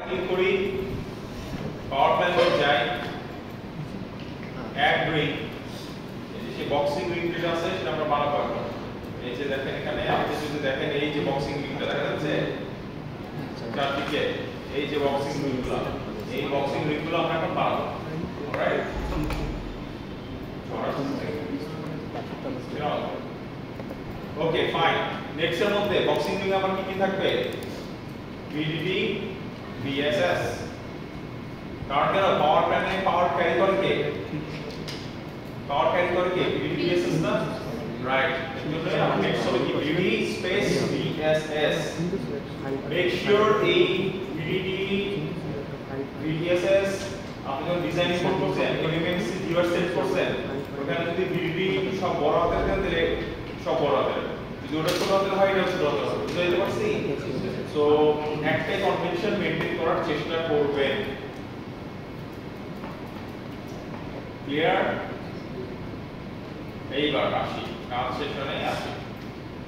Click করি পাওয়ার প্ল্যানে যাই অ্যাড রিং এই যে বক্সিং রিং যেটা আছে সেটা আমরা বানাবো এখন এই যে দেখেন এখানে আপনি যদি দেখেন এই যে বক্সিং রিংটা দেখা যাচ্ছে চারদিকে এই যে বক্সিং রিংগুলো এই বক্সিং রিংগুলো আমরা এখন বানাবো অলরাইট ওকে ফাইন নেক্সট এর মধ্যে বক্সিং রিং আবার কি কি থাকবে VDD VSS কারণ কেন পাওয়ার প্ল্যানে পাওয়ার ক্যারি করে কে VDD VSS না রাইট এজন্য আমরা নেক্সট হবে কি VDD space VSS make sure এই VDD VSS আপনি যখন ডিজাইন করতেছেন এলিমেন্টস ইউর সেট করছেন ওখানে যদি VDD সব বড় হাতের দেন তাহলে সব বড় হাতের যদি ওটা ছোট হাতের হয় এটা ছোট হাতের হবে বুঝতে পারছি সো একটা কনভেনশন মেইনটেইন করার চেষ্টা করবেন ক্লিয়ার এইবার আসি কাজ শেষ হয়ে আসি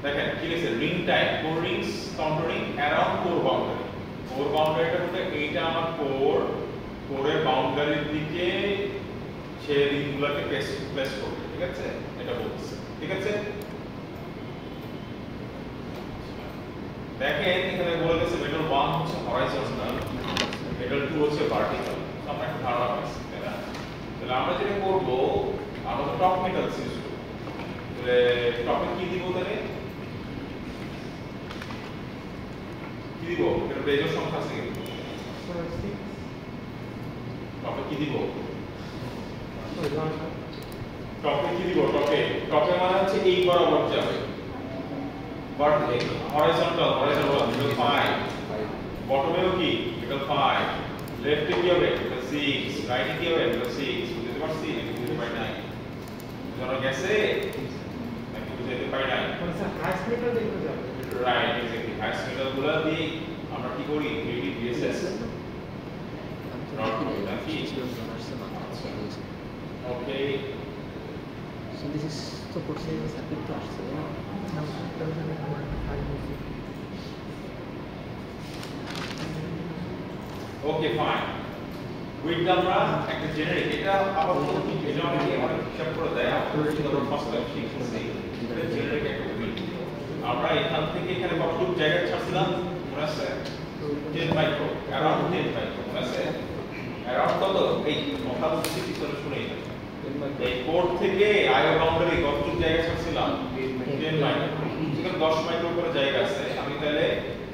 দেখেন কি আছে ring type core rings countering around core বাউন্ডারিটা হচ্ছে এইটা আমার কোরের বাউন্ডারির দিকে সে রিংগুলোকে প্লেস করবে ঠিক আছে এটা বলছে ঠিক আছে দেখেন এখানে বলে গেছে মেটাল 1 হচ্ছে হরাইজন্টাল মেটাল 2 হচ্ছে ভার্টিক্যাল আমরা একটা ধারণা পাচ্ছি তাই না তাহলে আমরা যেটা করব আমরা তো টপ মেটাল ইউজ করব তাহলে টপে কি দিব তাহলে কি দিব এর বেজর সংখ্যা আছে কিন্তু টপে কি দিব টপে মানে হচ্ছে এই বরাবর যাবে horizontal 5 বটমেও কি এটা 5 লেফটে কি হবে এটা 6 রাইটে কি হবে এটা 6 বুঝতে পারছি নাকি বুঝতে পারি নাই জানা গেছে নাকি বুঝতে পারি নাই স্যার হাইস্ট মেটাল দেখতে যাবে রাইট এক্স্যাক্টলি হাইস্ট মেটাল গুলো দিয়ে আমরা কি করি VDD VSS okay So this is so proceeding circuit to আসছে না ওকে ফাইন উইথ আমরা একটা জেনারিক এটা আপাতত কি এটা অনেকে অনেক হিসাব করে দেয় আপনারা যদি আমরা ফার্স্ট টাইম শিখতেছি এটা জেনারিক একটা উইথ আমরা এখান থেকে এখানে কতটুকু জায়গা ছাড়ছিলাম মনে আছে 10 মাইক্রো অ্যারাউন্ড 10 মাইক্রো মনে আছে অ্যারাউন্ড কত এই কথা বলছি পিছনে শুনেই এই কোড থেকে আয়ো বাউন্ডারি কতটুকু জায়গা ছাড়ছিলাম 10 মাইক্রো এখানে 10 মাইক্রো করে জায়গা আছে আমি তাহলে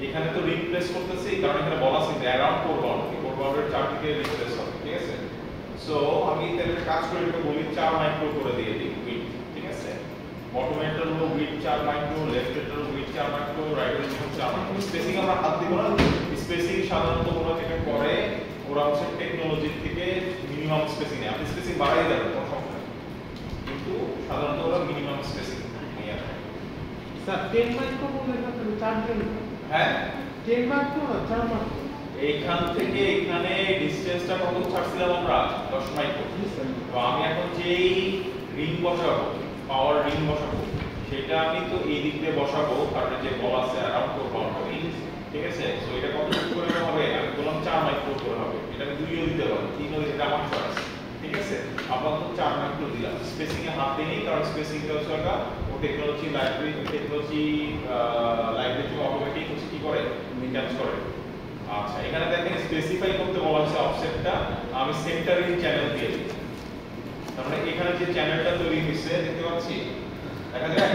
এখানে তো রিপ্লেস করতেছি কারণ এখানে বলা আছে অ্যারাউন্ড কোর বাউন্ডারির চারদিকে রিপ্লেস হবে ঠিক আছে সো আমি তাহলে কাজ করে এটা বলি 4 মাইক্রো করে দিয়ে দিই উইথ ঠিক আছে বটমেটাল হলো উইথ 4 মাইক্রো লেফটেটাল উইথ 4 মাইক্রো রাইটের হলো 4 মাইক্রো স্পেসিং আমরা হাত দিব না স্পেসিং সাধারণত ওরা যেটা করে ওরা হচ্ছে টেকনোলজি থেকে মিনিমাম স্পেসিং নেয় আপনি স্পেসিং বাড়াই দেবেন কোনো সমস্যা নেই কিন্তু সাধারণত ওরা মিনিমাম স্পেসিং নিয়ে আসে স্যার 10 মাইক্রো বললে না তাহলে 4 দিন হ্যাঁ 10 মাইক্রো না 4 মাইক্রো এইখান থেকে এখানে ডিসটেন্সটা কত ছাড়ছিলাম আমরা 10 মাইক্রো তো আমি এখন যেই রিং বসাবো পাওয়ার রিং বসাবো সেটা আমি তো এই দিক দিয়ে বসাবো কারণ যে বল আছে অ্যারাউন্ড কোর বাউন্ডারি ঠিক আছে সো এটা কত করে হবে আমি বললাম 4 মাইক্রো করে হবে এটা আমি 2 ও দিতে পারি 3 ও দিতে আমার চয়েস ঠিক আছে আপাতত 4 মাইক্রো দিলাম স্পেসিং এ হাত দিই কারণ স্পেসিং টা হচ্ছে ও টেকনোলজি লাইব্রেরি অটোমেটিক কি করে ক্যাচ করে আচ্ছা এখানে দেখেন স্পেসিফাই করতে বলা হচ্ছে অফসেটটা আমি সেন্টারিং চ্যানেল দিয়ে দিই তার মানে এখানে যে চ্যানেলটা তৈরি হয়েছে দেখতে পাচ্ছি দেখা যায়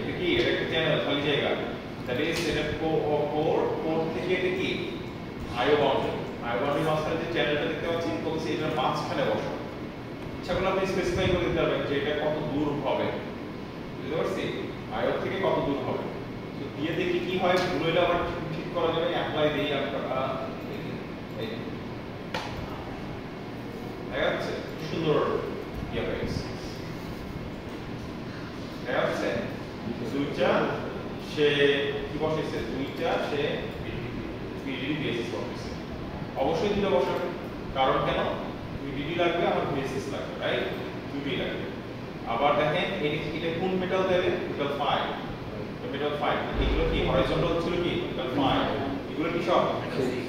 এটা কি এটা একটা চ্যানেল খালি জায়গা দ্যাট ইজ এটা কোর থেকে এটা কি আইও বাউন্ডারি মাঝখানে যে চ্যানেলটা দেখতে পাচ্ছি বলছি এটা মাঝখানে বসা ইচ্ছা করলে আপনি স্পেসিফাই করে দিতে পারবেন যে এটা কত দূর হবে বুঝতে পারছি আইও থেকে কত দূর হবে তো দিয়ে দেখি কি হয় ভুল হলে আবার ঠিক করা যাবে অ্যাপ্লাই দেই আপনারা এই দেখা যাচ্ছে সুন্দর ইয়ে হয়ে গেছে দেখা যাচ্ছে দুইটা সে কি বসেছে দুইটা সে VDD বেসিস বসেছে অবশ্যই দুটো বসাবে কারণ কেন VDD লাগবে আমার বেসিস লাগবে রাইট দুটোই লাগবে আবার দেখেন এটা কোন মেটাল দেবে মেটাল 5 মেটাল 5 এগুলো কি হরাইজন্টাল ছিল কি মেটাল 5 এগুলো কি সব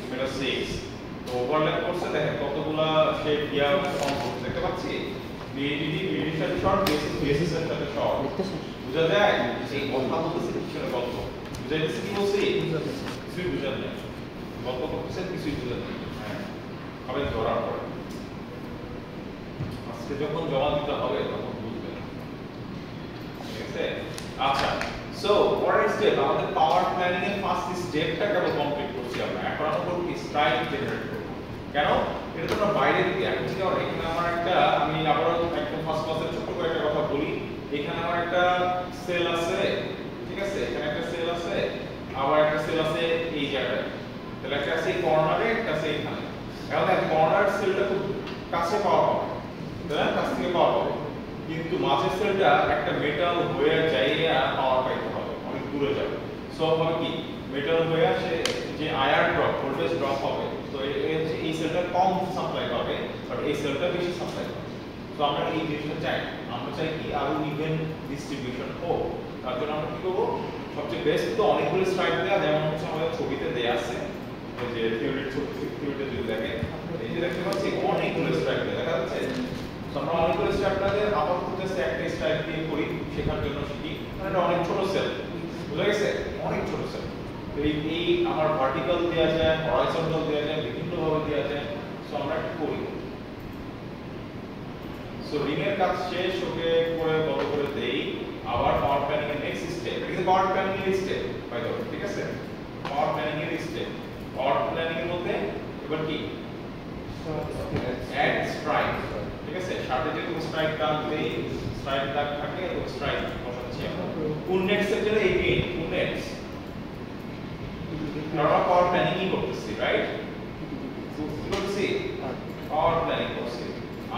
মেটা 6 তো ওভারল্যাপ করছে দেখেন কতগুলা শেপ দিয়া ফর্ম করতে দেখতে পাচ্ছি বিএডিডি বিএডির সাথে শর্ট বেসিস এর সাথে শর্ট বুঝা যায় এই কথা বলতেছি পিছনে গল্প বুঝাইতেছি কি বলছি কিছুই বুঝা যায় গল্প করতেছেন কিছুই বুঝা যায় হ্যাঁ হবে ধরার পরে আজকে যখন জমা দিতে হবে তখন বুঝবেন ঠিক আছে আচ্ছা সো পরের স্টেপ আমাদের পাওয়ার প্ল্যানিং এর ফার্স্ট স্টেপটা কেবল কমপ্লিট করছি আমরা এখন আমরা করব কি স্ট্রাইক জেনারেট করব কেন এটা তো আমরা বাইরে দিকে এখন ঠিক আছে এখানে আমার একটা আমি আবারো একদম ফার্স্ট ক্লাসের ছোট করে একটা কথা বলি এখানে আমার একটা সেল আছে ঠিক আছে এখানে একটা সেল আছে আবার একটা সেল আছে এই জায়গায় তাহলে একটা আছে কর্নারে একটা আছে এখানে এখন এই কর্নার সেলটা খুব কাছে পাওয়া যাবে তাই না কাছ থেকে পাওয়া যাবে কিন্তু মাঝের সেলটা একটা মেটাল হয়ে যাইয়া পাওয়ার পাইতে হবে অনেক দূরে যাবে সো হবে কি মেটাল হয়ে আসে যে আয়ার ড্রপ ভোল্টেজ ড্রপ হবে তো এই সেলটা কম সাপ্লাই পাবে বাট এই সেলটা বেশি সাপ্লাই পাবে তো আমরা এই জিনিসটা চাই আমরা চাই কি আরো ইভেন ডিস্ট্রিবিউশন হোক তার জন্য আমরা কি করব সবচেয়ে বেস্ট তো অনেকগুলো স্ট্রাইপ দেয়া যেমন হচ্ছে আমাদের ছবিতে দেয়া আছে এই যে থিওরিতে যদি দেখেন এই যে দেখতে পাচ্ছি অনেকগুলো স্ট্রাইপ দেখা যাচ্ছে আমরা অনেকগুলো স্ট্রাইপটাকে আপাতত জাস্ট একটা স্ট্রাইপ দিয়ে করি শেখার জন্য শিখি মানে এটা অনেক ছোট সেল বুঝা গেছে অনেক ছোট সেল তো এই আমার ভার্টিক্যাল দেয়া যায় হরাইজন্টাল দেয়া যায় বিভিন্ন ভাবে দেয়া যায় সো আমরা এটা করি সো রিং এর কাজ শেষ ওকে করে বড় করে দেই আবার পাওয়ার প্ল্যানিং এর নেক্সট স্টেপ এটা কিন্তু পাওয়ার প্ল্যানিং এর স্টেপ বাই দ্য ওয়ে ঠিক আছে পাওয়ার প্ল্যানিং এর স্টেপ পাওয়ার প্ল্যানিং এর মধ্যে এবার কি অ্যাড স্ট্রাইক ঠিক আছে সাথে যে তুমি স্ট্রাইক দাগ দেই স্ট্রাইক দাগ থাকে তো স্ট্রাইক বসাচ্ছি কোন নেক্সট এর জন্য এগেইন কোন নেক্সট আমরা পাওয়ার প্ল্যানিং করতেছি রাইট করতেছি পাওয়ার প্ল্যানিং করছি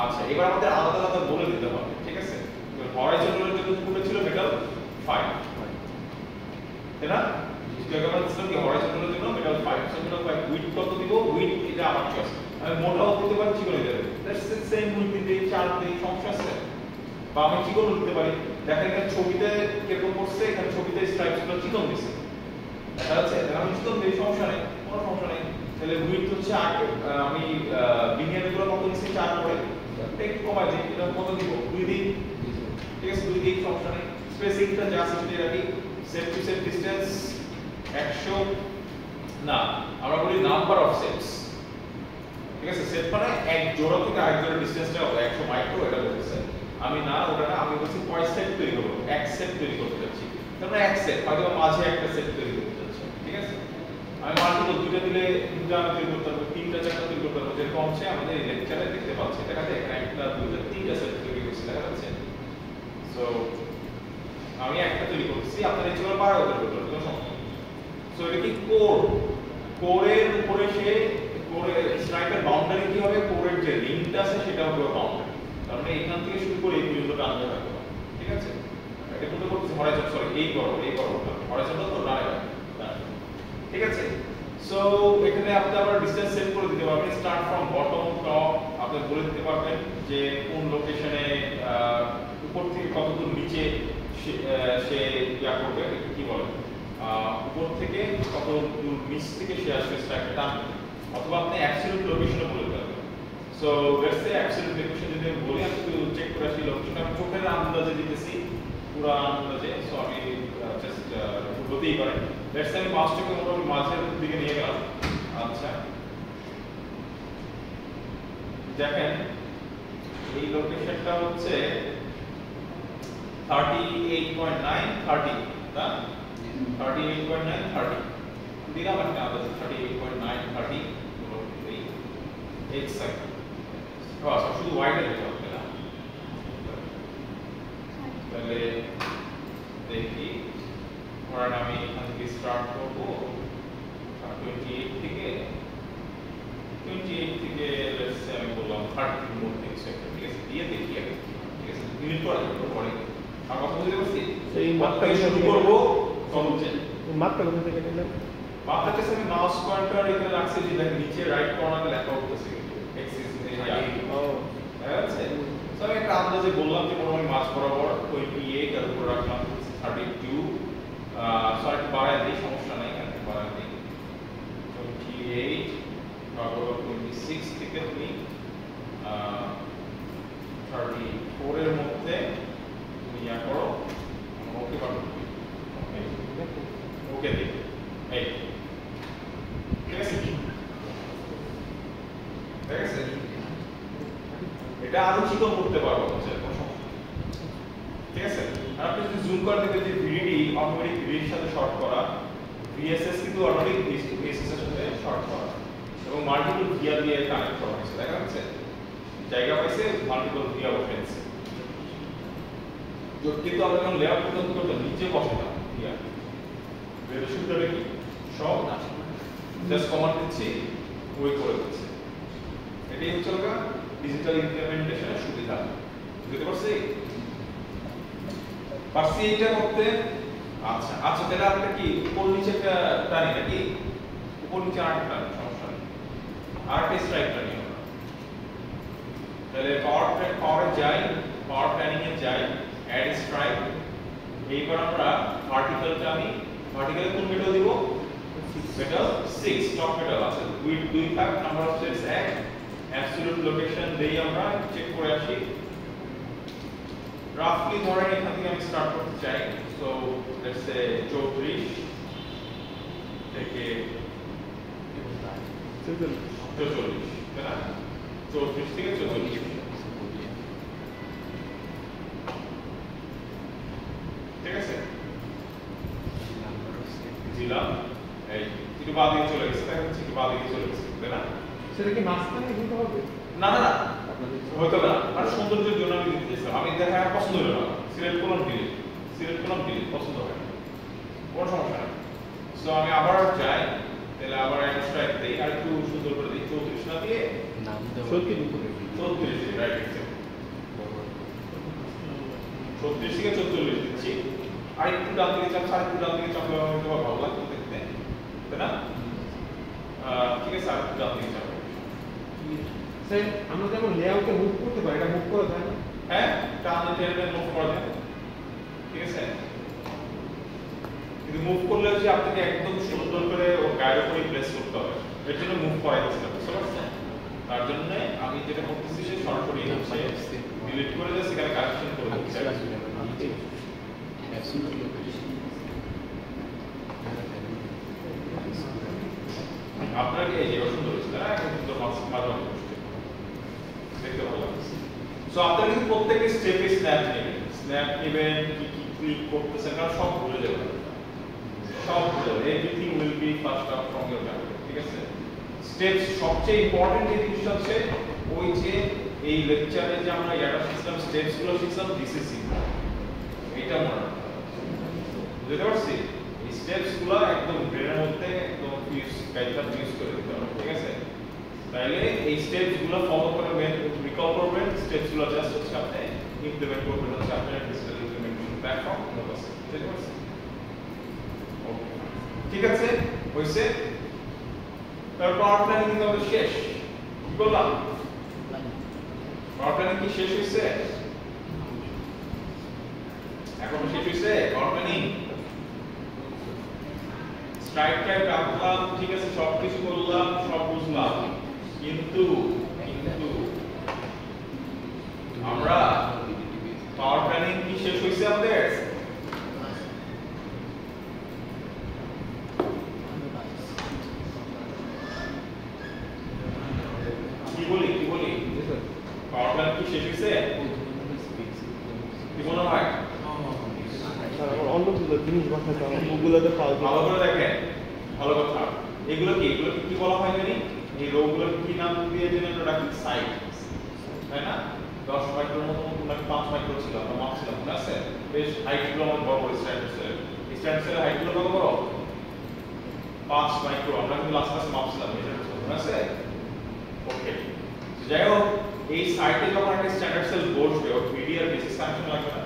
আচ্ছা এবার আমাদের আলাদা আলাদা বলে দিতে হবে ঠিক আছে হরাইজন্টালের জন্য কোনটা ছিল মেটাল 5 তাই না যেটা আমরা ছিল কি হরাইজন্টালের জন্য মেটাল 5 সেটা 5 উইথ কত দিব উইথ এটা আমার চয়েস আমি মোটাও দিতে পারি চিকন দিতে পারি দ্যাটস দ্য সেম উইথ দিতে 4 দিতে সমস্যা আছে বা আমি চিকন দিতে পারি দেখেন এখানে ছবিতে কিরকম করছে এখানে ছবিতে স্ট্রাইপসগুলো চিকন দিছে দেখা যাচ্ছে তাহলে আমি চিকন দিই সমস্যা নেই কোনো সমস্যা নেই তাহলে উইথ হচ্ছে 8 আমি বিনিয়ারগুলো কত দিছি 4 করে একটু কমাই দিই এটা কত দিব 2 দিই ঠিক আছে 2 দিই সমস্যা নেই স্পেসিংটা যা আছে সেটা রাখি সেট টু সেট ডিসটেন্স 100 না আমরা বলি নাম্বার অফ সেটস ঠিক আছে সেট মানে এক জোড়া থেকে আরেক জোড়া ডিসটেন্সটা হবে 100 মাইক্রো এটা বলতেছে আমি না ওটা না আমি বলছি কয় সেট তৈরি করব এক সেট তৈরি করতে যাচ্ছি তাহলে এক সেট হয়তো মাঝে একটা সেট তৈরি করতে যাচ্ছি ঠিক আছে আমি মাল্টিপল দুটো দিলে দুটো আমি তৈরি করতে পারবো তিনটা চারটা তৈরি করতে পারবো যেরকম হচ্ছে আমাদের এই লেকচারে দেখতে পাচ্ছি দেখা যায় এখানে একটা দুটো তিনটা সেট তৈরি করছি দেখা যাচ্ছে সো আমি একটা তৈরি করছি আপনার এই চলে পারো তৈরি করতে কোনো সমস্যা সো এটা কি কোরের উপরে সে কোরের স্ট্রাইকের বাউন্ডারি কি হবে কোরের যে রিংটা আছে সেটা হবে বাউন্ডারি তার মানে এখান থেকে শুরু করে এই পর্যন্ত টানতে থাকবে ঠিক আছে এটা কোনটা করতে হরাইজন্টাল সরি এই করো হরাইজন্টাল তো ডানে ঠিক আছে সো এখানে আপনি আবার ডিসটেন্স সেট করে দিতে পারবেন স্টার্ট ফ্রম বটম টপ আপনি বলে দিতে পারবেন যে কোন লোকেশনে উপর থেকে কত দূর নিচে সে ইয়া করবে কি বলে উপর থেকে কত দূর নিচ থেকে সে আসবে স্ট্রাইকটা টানবে অথবা আপনি অ্যাবসলিউট লোকেশনে বলে দিতে পারবেন so let's say absolute location যদি আমি বলি আমি একটু চেক করে আসি লোকেশন আমি চোখের আন্দাজে দিতেছি পুরো আন্দাজে সো আমি জাস্ট বলতেই পারেন লেটস সে আমি মাউসটাকে মোটামুটি মাঝের দিকে নিয়ে গেলাম আচ্ছা দেখেন এই লোকেশনটা হচ্ছে 38.9 30 না 38.9 30 দিলাম একটা আন্দাজ 38.9 30 এই এক্স সাইড বাস শুধু ওয়াইডে দিতে হবে না তাহলে দেখি ধরেন আমি এখান থেকে স্টার্ট করব 28 থেকে লেটস সে আমি বললাম 30 এর মধ্যে সেক্টর ঠিক আছে দিয়ে দেখি আগে ঠিক আছে ইউনিট করা যাবে পরে আর কথা বুঝতে পারছি এই মাপটা শুরু করব কমছে মাপটা কোথা থেকে নিলেন মাপটা কাছে আমি মাউস পয়েন্টার এখানে রাখছি যে দেখেন নিচে রাইট কর্নারে লেখা উঠতেছে এক্সিস ও আছে সো আমি একটা আন্দাজে বললাম যে মোটামুটি মাছ বরাবর 28 এর উপর রাখলাম 32 সরি বাড়ায় দিই সমস্যা নাই এখানে বাড়ায় দিই 28 ভাগ 26 থেকে তুমি 34 এর মধ্যে তুমি ইয়া করো ওকে পারো ওকে দিই এই ঠিক আছে এটা আরো চিকন করতে পারবো ঠিক আছে আর আপনি যদি জুম করে দেখবেন যে ভিডিডি অটোমেটিক ভিডির সাথে শর্ট করা ভিএসএস কিন্তু অটোমেটিক ভিএসএস এর সাথে শর্ট করা এবং মাল্টিপল ভিআর দিয়ে কানেক্ট করা হয়েছে দেখা যাচ্ছে জায়গা পাইছে মাল্টিপল ভিআর বসেছে কিন্তু আমরা যখন লেআউট করতে নিচে বসে না ভিআর এর সূত্রটা কি সব জাস্ট কমান্ড দিচ্ছি ওই করে দিচ্ছে এটাই হচ্ছে ওটা ডিজিটাল ইমপ্লিমেন্টেশনের সুবিধা বুঝতে পারছি এটা করতে আচ্ছা আচ্ছা তাহলে আমরা কি উপর নিচে টানি নাকি উপর নিচে আরেকটা টানি সমস্যা নেই আরেকটা স্ট্রাইক টানি আমরা তাহলে পাওয়ারে যাই পাওয়ার প্ল্যানিং এ যাই অ্যাড স্ট্রাইক এইবার আমরা ভার্টিক্যাল টানি ভার্টিক্যালে কোন মেটাল দিব মেটাল 6 টপ মেটাল আছে দুই থাক number of sets 1 absolute location দেই আমরা চেক করে আসি রাফলি ধরেন এখান থেকে আমি স্টার্ট করতে চাই সো লেটস সে 34 থেকে 44 তাই না 34 থেকে 44 ঠিক আছে দিলাম এই একটু বাদ দিয়ে চলে গেছে দেখা যাচ্ছে একটু বাদ দিয়ে চলে গেছে তাই না সেটা কি মাঝখানে দিতে হবে না না না হয়তো না আর সৌন্দর্যের জন্য আমি দিতে চাইছিলাম আমি দেখা পছন্দ হলো না সিলেক্ট করলাম ডিলিট পছন্দ হয় না কোনো সমস্যা নেই সো আমি আবার যাই তাহলে আবার একটা স্ট্রাইক দেই আর একটু সুন্দর করে দিই 34 না দিয়ে নাম দেওয়া 34 রাইট এক্সাক্ট 34 থেকে 44 দিচ্ছি আর একটু ডান দিকে চাপ আর একটু ডান দিকে চাপ আমার ভালো লাগতো দেখতে তাই না ঠিক আছে আর একটু ডান দিকে চাপ স্যার আমরা যেমন লেআউটে মুভ করতে পারি এটা মুভ করা যায় না হ্যাঁ টান টেনে মুভ করা যায় ঠিক আছে কিন্তু মুভ করলে যে আপনাকে একদম সুন্দর করে ও গায়ের উপরে প্লেস করতে হবে এর জন্য মুভ করাই দিচ্ছি বুঝতে পারছেন তার জন্য আমি যেটা করতেছি সে সরাসরি ডিলিট করে দিয়ে সেখানে কানেকশন করে দিচ্ছি আপনাকে এই যে সুন্দর হয়েছে না এখন সুন্দর মাঝামাঝি দেখতে ভালো লাগছে সো আপনারা কিন্তু প্রত্যেকটা স্টেপে স্ন্যাপ নেবেন কি কি ক্লিক করতেছেন কারণ সব ভুলে যাবেন সব ভুলে যাবেন everything will be fast out from your memory ঠিক আছে স্টেপস সবচেয়ে ইম্পর্টেন্ট যে জিনিসটা হচ্ছে ওই যে এই লেকচারে যে আমরা ইয়াটা শিখলাম স্টেপস গুলো শিখলাম দিস ইজ এটা মনে রাখতে বুঝতে পারছি এই স্টেপস গুলো একদম ব্রেনের মধ্যে একদম ফিউজ গাইডটা ফিউজ করে দিতে হবে ঠিক আছে তাহলে এই স্টেপস গুলো ফলো করবেন রিকল করবেন স্টেপস গুলো জাস্ট হচ্ছে আপনি ইমপ্লিমেন্ট করবেন হচ্ছে আপনার ডিজিটাল ইমপ্লিমেন্টেশন প্ল্যাটফর্ম নোভাস বুঝতে পারছেন ওকে ঠিক আছে হইছে তারপর পাওয়ার প্ল্যানিং কিন্তু আমাদের শেষ কি বললাম পাওয়ার প্ল্যানিং কি শেষ হইছে এখন শেষ হইছে পাওয়ার প্ল্যানিং স্ট্রাইক টাইপ রাখলাম ঠিক আছে সবকিছু করলাম সব বুঝলাম কিন্তু আমরা পাওয়ার প্ল্যানিং কি শেষ হইছে আমাদের কি বলি পাওয়ার প্ল্যানিং কি শেষ হইছে কি মনে হয় অন্যগুলো জিনিস বানাতে হবে ওগুলোতে পাওয়া ভালো করে দেখেন ভালো কথা এগুলো কি বলা হয় জানি এই রোগুলো কি নাম দিয়ে যেন আমরা রাখি সাইট তাই না 10 মাইক্রোর মতো নাকি 5 মাইক্রো ছিল আমরা মাপছিলাম মনে আছে বেশ হাইটগুলো আমার বড় বড় স্ট্যান্ডার্ড সেলের হাইটগুলো কত বড় 5 মাইক্রো আমরা কিন্তু লাস্ট ক্লাসে মাপছিলাম এটা মনে আছে ওকে যাই হোক এই সাইটে যখন একটা স্ট্যান্ডার্ড সেল বসবে ওর ভিডি আর বেসিস কানেকশন লাগবে না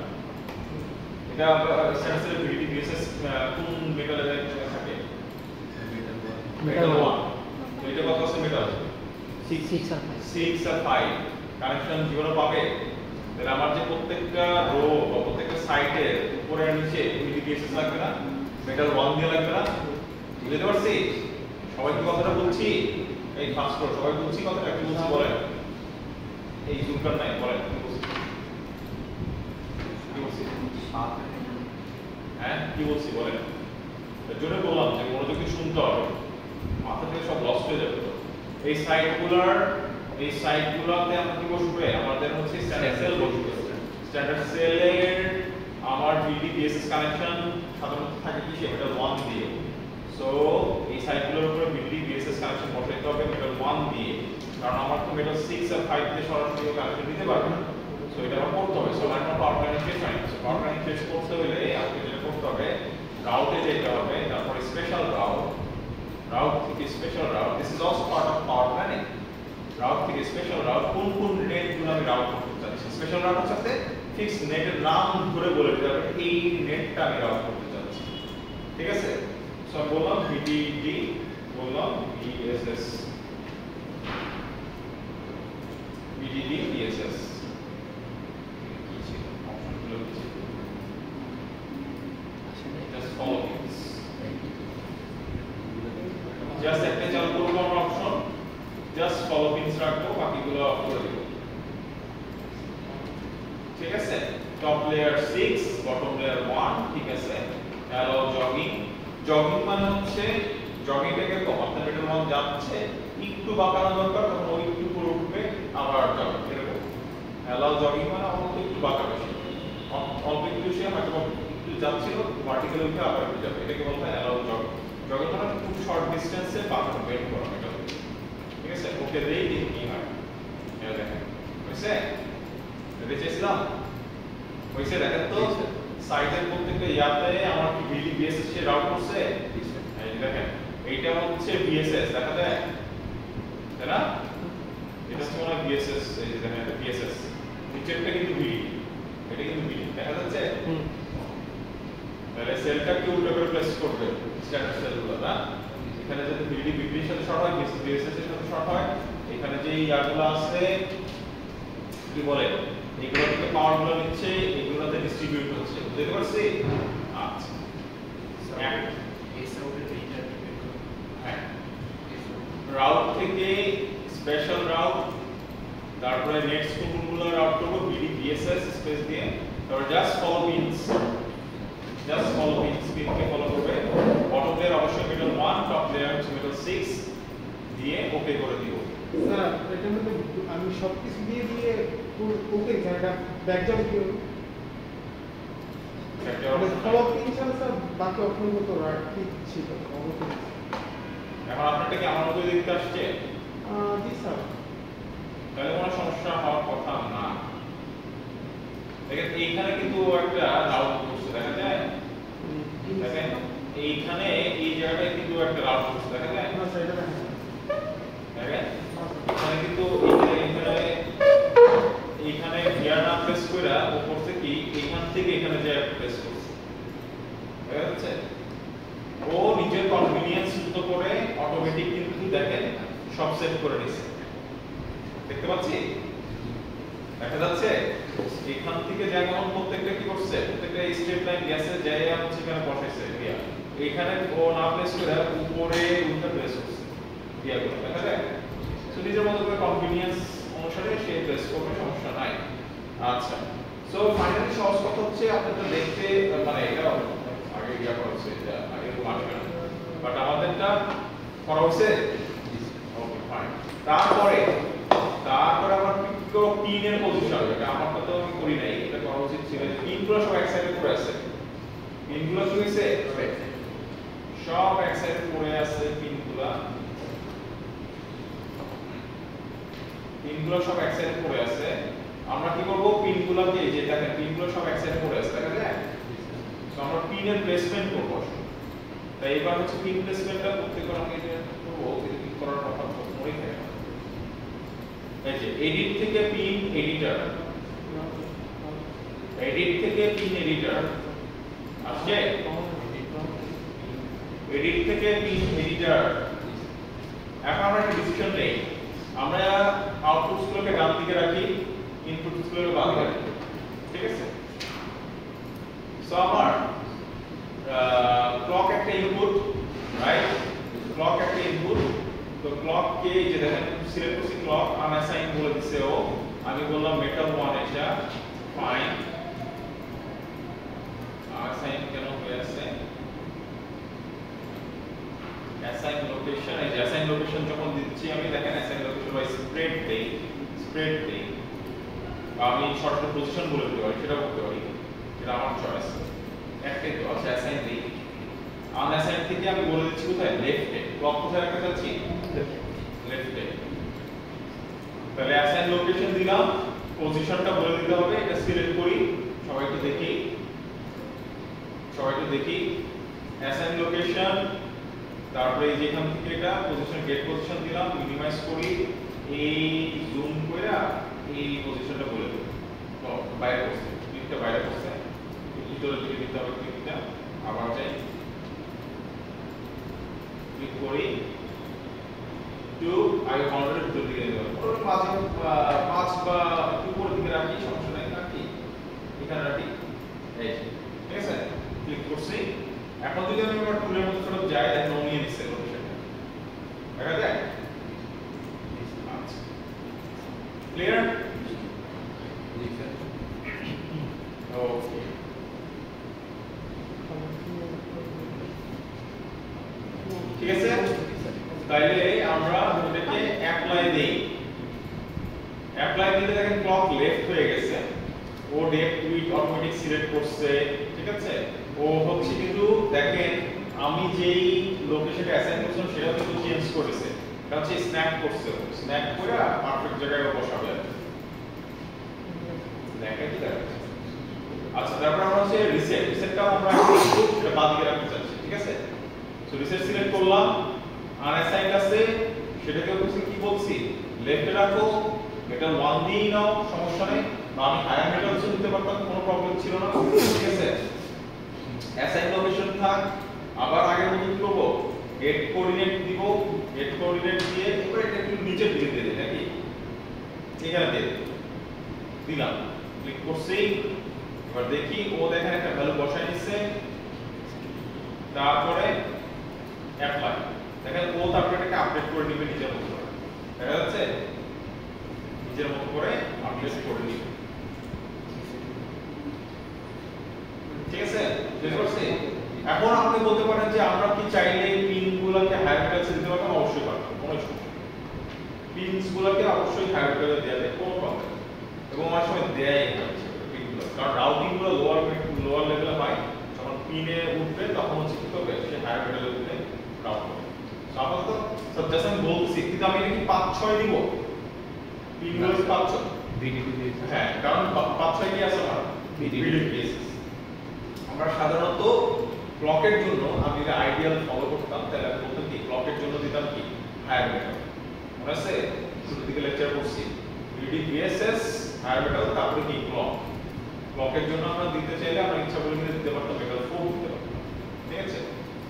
এটা স্ট্যান্ডার্ড সেলের ভিডি বেসিস কোন মেটালে থাকে মেটাল 1 তো এটা কত আছে মেটাল 6 আর 5 কানেকশন জীবনে পাবে তাহলে আমার যে প্রত্যেকটা রো বা প্রত্যেকটা সাইটের উপরে আর নিচে ভিডি বেসিস লাগবে না মেটাল 1 দিয়ে লাগবে না বুঝতে পারছি সবাই কি কথাটা বলছি? এই ফার্স্ট ফ্লোর সবাই বলছি কথাটা, কি বলছি বলেন? এই জুলকার নাই বলেন কি বলছি? কি বলছি? হ্যাঁ কি বলছি বলেন? এর জন্য বললাম যে মনোযোগ দিয়ে শুনতে হবে, মাথা থেকে সব লস্ট হয়ে যাবে। তো এই সাইটগুলোতে আমরা কি বসবে? আমাদের হচ্ছে স্ট্যান্ডার্ড সেল বসবে। স্ট্যান্ডার্ড সেলের আমার ভিডি বিএসএস কানেকশন সাধারণত থাকে কি মেটাল 1 দিয়ে। সো এই সাইটগুলোর উপরে ভিডি বিএসএস কানেকশন বসাইতে হবে মেটাল 1 দিয়ে, কারণ আমার তো মেটাল 6 আর 5 দিয়ে সরাসরি কানেকশন দিতে পারবে না। সো এটা আমার করতে হবে। সো আমরা পাওয়ার প্ল্যানিং টেস্ট ফাইন। সো পাওয়ার প্ল্যানিং টেস্ট করতে হলে আমাকে যেটা করতে হবে, রাউটে যেতে হবে, তারপরে স্পেশাল রাউট থেকে special route, this is also part of power planning. Route থেকে স্পেশাল রাউট, কোন নেটগুলো আমি রাউট করতে চাচ্ছি। স্পেশাল রাউট হচ্ছে ফিক্স নেটের নাম ধরে বলে দিতে হবে এই নেটটা আমি রাউট করতে চাচ্ছি, ঠিক আছে? সো আমি বললাম ভিডিডি, বললাম বিএসএস, ভিডিডি বিএসএস কি ছিল অপশনগুলো কি ছিল? জাস্ট ফলো দিস, জাস্ট একটা চালু করব আমরা অপশন, জাস্ট ফলো পিনস রাখবো, বাকিগুলো অফ করে দেব, ঠিক আছে? টপ লেয়ার 6, বটম লেয়ার 1, ঠিক আছে? অ্যালাউ জগিং, জগিং মানে হচ্ছে জগিংটাকে তো আপনার মেটাল 1 যাচ্ছে, একটু বাঁকানো দরকার, তখন ওই একটু উপরে উঠবে, আবার যাবে, এরকম। অ্যালাউ জগিং মানে আমার তো একটু বাঁকা বেশি, অল্প একটু সে হয়তো একটু যাচ্ছিল, ভার্টিক্যালি উঠে আবার উঠে যাবে, এটাকে বলতে হয় অ্যালাউ জগিং। জগিং মানে খুব শর্ট ডিসটেন্সে বাঁকানো বের করা মেটাল, ঠিক আছে? ওকে দেই দেখি কি হয়, এটা দেখেন হইছে? এটা চেয়েছিলাম হইছে, দেখেন তো সাইটের প্রত্যেকটা ইয়াতে আমার কি ভিডি বিএসএস সে রাউট করছে, এই দেখেন এইটা হচ্ছে বিএসএস, দেখা যায় তাই না? এটা হচ্ছে মনে হয় বিএসএস, এই যে দেখেন এটা বিএসএস, নিচেরটা কিন্তু ভিডি, এটা কিন্তু ভিডি, দেখা যাচ্ছে? তাহলে সেলটা কি উল্টো করে প্লেস করবে স্ট্যান্ডার্ড সেলগুলো, না? এখানে যদি ভিডি বিডির সাথে শর্ট হয়, বিএসএস এর সাথে শর্ট হয়, এখানে যে ইয়াগুলো আছে কি বলে, এগুলো থেকে পাওয়ার গুলো নিচ্ছে, এগুলোতে ডিস্ট্রিবিউট হচ্ছে, বুঝতে পারছি? আচ্ছা রাউট থেকে স্পেশাল রাউট, তারপরে নেক্সট কোনগুলো রাউট করব ভিডি বিএসএস স্পেস দিয়ে, তারপর just follow pins, just follow pins, পিনকে ফলো করবে, বটম লেয়ার অবশ্যই মেটাল 1, টপ লেয়ার হচ্ছে মেটাল 6 দিয়ে ওকে করে দিব। স্যার এটার মধ্যে আমি সবকিছু দিয়ে ওকে স্যার, এটা ব্যাকজব কি ফলো পিন স্যার, বাকি অপশনগুলো তো ঠিক ছিল অবশ্যই। এখন আপনারটা কি আমার মতোই দেখতে আসছে? জি স্যার। তাহলে কোনো সমস্যা হওয়ার কথা না। দেখেন এইখানে কিন্তু একটা রাউট করছে, দেখা যায়? দেখেন এইখানে এই জায়গাটায় কিন্তু একটা রাউট করছে, দেখা যায়? না স্যার, এটা দেখেন দেখেন এখানে কিন্তু এইখানে গিয়ার না প্রেস করে ও করছে কি এইখান থেকে এখানে যে প্রেস করছে, দেখা যাচ্ছে? ও নিজের কনভিনিয়েন্স মতো করে অটোমেটিক কিন্তু দেখেন সব সেট করে নিছে, দেখতে পাচ্ছি? দেখা যাচ্ছে এখান থেকে যেমন প্রত্যেকটা কি করছে, প্রত্যেকটা স্ট্রেট লাইন গেছে, যায় হচ্ছে এখানে বসাইছে দিয়া, এখানে ও না প্রেস করে উপরে উল্টা প্রেস করছে দিয়া করে, দেখা যায়? সো নিজের মতো করে কনভিনিয়েন্স অনুসারে সে প্রেস করবে, সমস্যা নাই। আচ্ছা, সো ফাইনালি সহজ কথা হচ্ছে আপনাদের দেখতে, মানে এটা আগে ইয়া করছে, এটা আগে আসবে না, বাট আমাদেরটা করা হয়েছে, ওকে ফাইন। তারপরে আমার পিনের পজিশন, এটা আমার তো আমি করি নাই, এটা করা উচিত ছিল। পিনগুলো সব এক সাইডে পড়ে আছে, পিনগুলো কি হইছে সব এক সাইডে পড়ে আছে, পিনগুলো সব এক সাইডে পড়ে আছে। আমরা কি করব, পিনগুলোকে যে দেখেন পিনগুলো সব এক সাইডে পড়ে আছে, দেখা যায়? তো আমরা পিনের প্লেসমেন্ট করব, তাই এবার হচ্ছে পিন প্লেসমেন্টটা প্রত্যেকবার আমি এটা করব, এটা কি করার কথা মনে থাকে না। এই যে এডিট থেকে পিন এডিটর, এডিট থেকে পিন এডিটর আসছে, এডিট থেকে পিন এডিটর। এখন আমরা একটা ডিসিশন নেই, আমরা আউটপুটসগুলোকে ডান দিকে রাখি, ইনপুটসগুলোকে বাম দিকে রাখি, ঠিক আছে? সো আমার ক্লক একটা ইনপুট, রাইট? ক্লক একটা ইনপুট, তো ক্লক কে যে দেখেন সিলেক্ট করছি ক্লক আনঅ্যাসাইন বলে দিছে ও আমি বললাম মেটাল 1 এটা ফাইন অ্যাসাইন কেন হয়ে আছে অ্যাসাইন লোকেশন এই অ্যাসাইন লোকেশন যখন দিচ্ছি আমি দেখেন অ্যাসাইন লোকেশন বাই স্প্রেড দেই আমি শর্টের পজিশন বলে দিতে পারি সেটা করতে পারি এটা আমার চয়েস একটাই তো আছে অ্যাসাইন দেই আনঅ্যাসাইন থেকে আমি বলে দিচ্ছি কোথায় লেফটে ক্লক কোথায় রাখতে চাচ্ছি লেফটে তাহলে অ্যাসাইন লোকেশন দিলাম পজিশনটা বলে দিতে হবে এটা সিলেক্ট করি সবাইকে দেখি অ্যাসাইন লোকেশন তারপরে এই যেখান থেকে এটা পজিশন গেট পজিশন দিলাম মিনিমাইজ করি এই জুম কইরা এই পজিশনটা বলে দেব তো বাইরে বসে ক্লিকটা বাইরে বসে ভিতরে দিকে দিতে হবে ক্লিকটা আবার যাই ক্লিক করি টু আই অলরেডি ভিতর দিকে দেব ওর মাঝে 5 বা উপর দিকে রাখি সমস্যা নাই রাখি এখানে রাখি এই ঠিক আছে ক্লিক করছি এখন যদি আমি আবার টুলের মধ্যে ফেরত যাই দেখেন ও নিয়ে নিচ্ছে লোকেশনটা দেখা যায় আচ্ছা ক্লিয়ার জি স্যার ওকে ঠিক আছে তাইলে আমরা এটাকে অ্যাপ্লাই দেই অ্যাপ্লাই দিলে দেখেন ক্লক লেফট হয়ে গেছে ও ডেপ্থ উইথ অটোমেটিক সিলেক্ট করছে ঠিক আছে ও হচ্ছে কিন্তু দেখেন আমি যেই লোকেশনে অ্যাসাইন করছিলাম সেটা কিন্তু চেঞ্জ করেছে এটা হচ্ছে স্ন্যাপ করছে স্ন্যাপ করে পারফেক্ট জায়গায় বসাবে দেখেন কি দেখাচ্ছে আচ্ছা তারপর আমরা হচ্ছে রিসেটটাও আমরা এটা বাদ দিয়ে রাখতে চাচ্ছি ঠিক আছে সো রিসেট সিলেক্ট করলাম আনঅ্যাসাইন্ড আছে সেটাকে হচ্ছে কি বলছি লেফটে রাখো মেটাল 1 দিয়েই নাও সমস্যা নেই বা আমি হায়ার মেটাল দিতে পারতাম কোনো প্রবলেম ছিল না ঠিক আছে অ্যাসাইন লোকেশন থাক আবার আগের মতো কি করব গেট কোঅর্ডিনেট দিব গেট কোঅর্ডিনেট দিয়ে এবার এটা একটু নিচের দিকে দিয়ে দেই নাকি এখানে দিয়ে দিলাম ক্লিক করছি এবার দেখি ও দেখেন একটা ভ্যালু বসাই দিচ্ছে তারপরে অ্যাপ্লাই দেখেন ও তারপরে এটাকে আপডেট করে নেবে নিজের মতো করে দেখা যাচ্ছে নিজের মতো করে আপডেট করে নেবে ঠিক আছে বুঝতে পারছি এখন আপনি বলতে পারেন যে আমরা কি চাইলে পিনগুলোকে হায়ার মেটালসে দিতে পারতাম অবশ্যই পারতাম কোনো সমস্যা পিনসগুলোকে অবশ্যই হায়ার মেটালে দেয়া যায় কোনো প্রবলেম এবং আমার সময় দেয়াই হচ্ছে পিনগুলো কারণ রাউটিংগুলো লোয়ার লেভেলে হয় যখন পিনে উঠবে তখন হচ্ছে কি করবে সে হায়ার মেটালে উঠবে রাউট করবে সো আপাতত সব জাস্ট আমি বলছি কিন্তু আমি এটা কি 5-6 দিব পিনগুলো 5-6 ভিডিডি হ্যাঁ কারণ 5-6 কি আছে আমার ভিডিডি বেসিস আমরা সাধারণত ক্লকের জন্য আমি যদি আইডিয়াল ফলো করতাম তাহলে আমি বলতাম কি ক্লকের জন্য দিতাম কি হায়ার মেটাল মনে আছে শুরুর দিকে লেকচার করছি ভিডি বিএসএস হায়ার মেটাল তারপরে কি ক্লকের জন্য আমরা দিতে চাইলে আমরা ইচ্ছা করে দিতে পারতাম মেটাল 4 দিতে পারতাম ঠিক আছে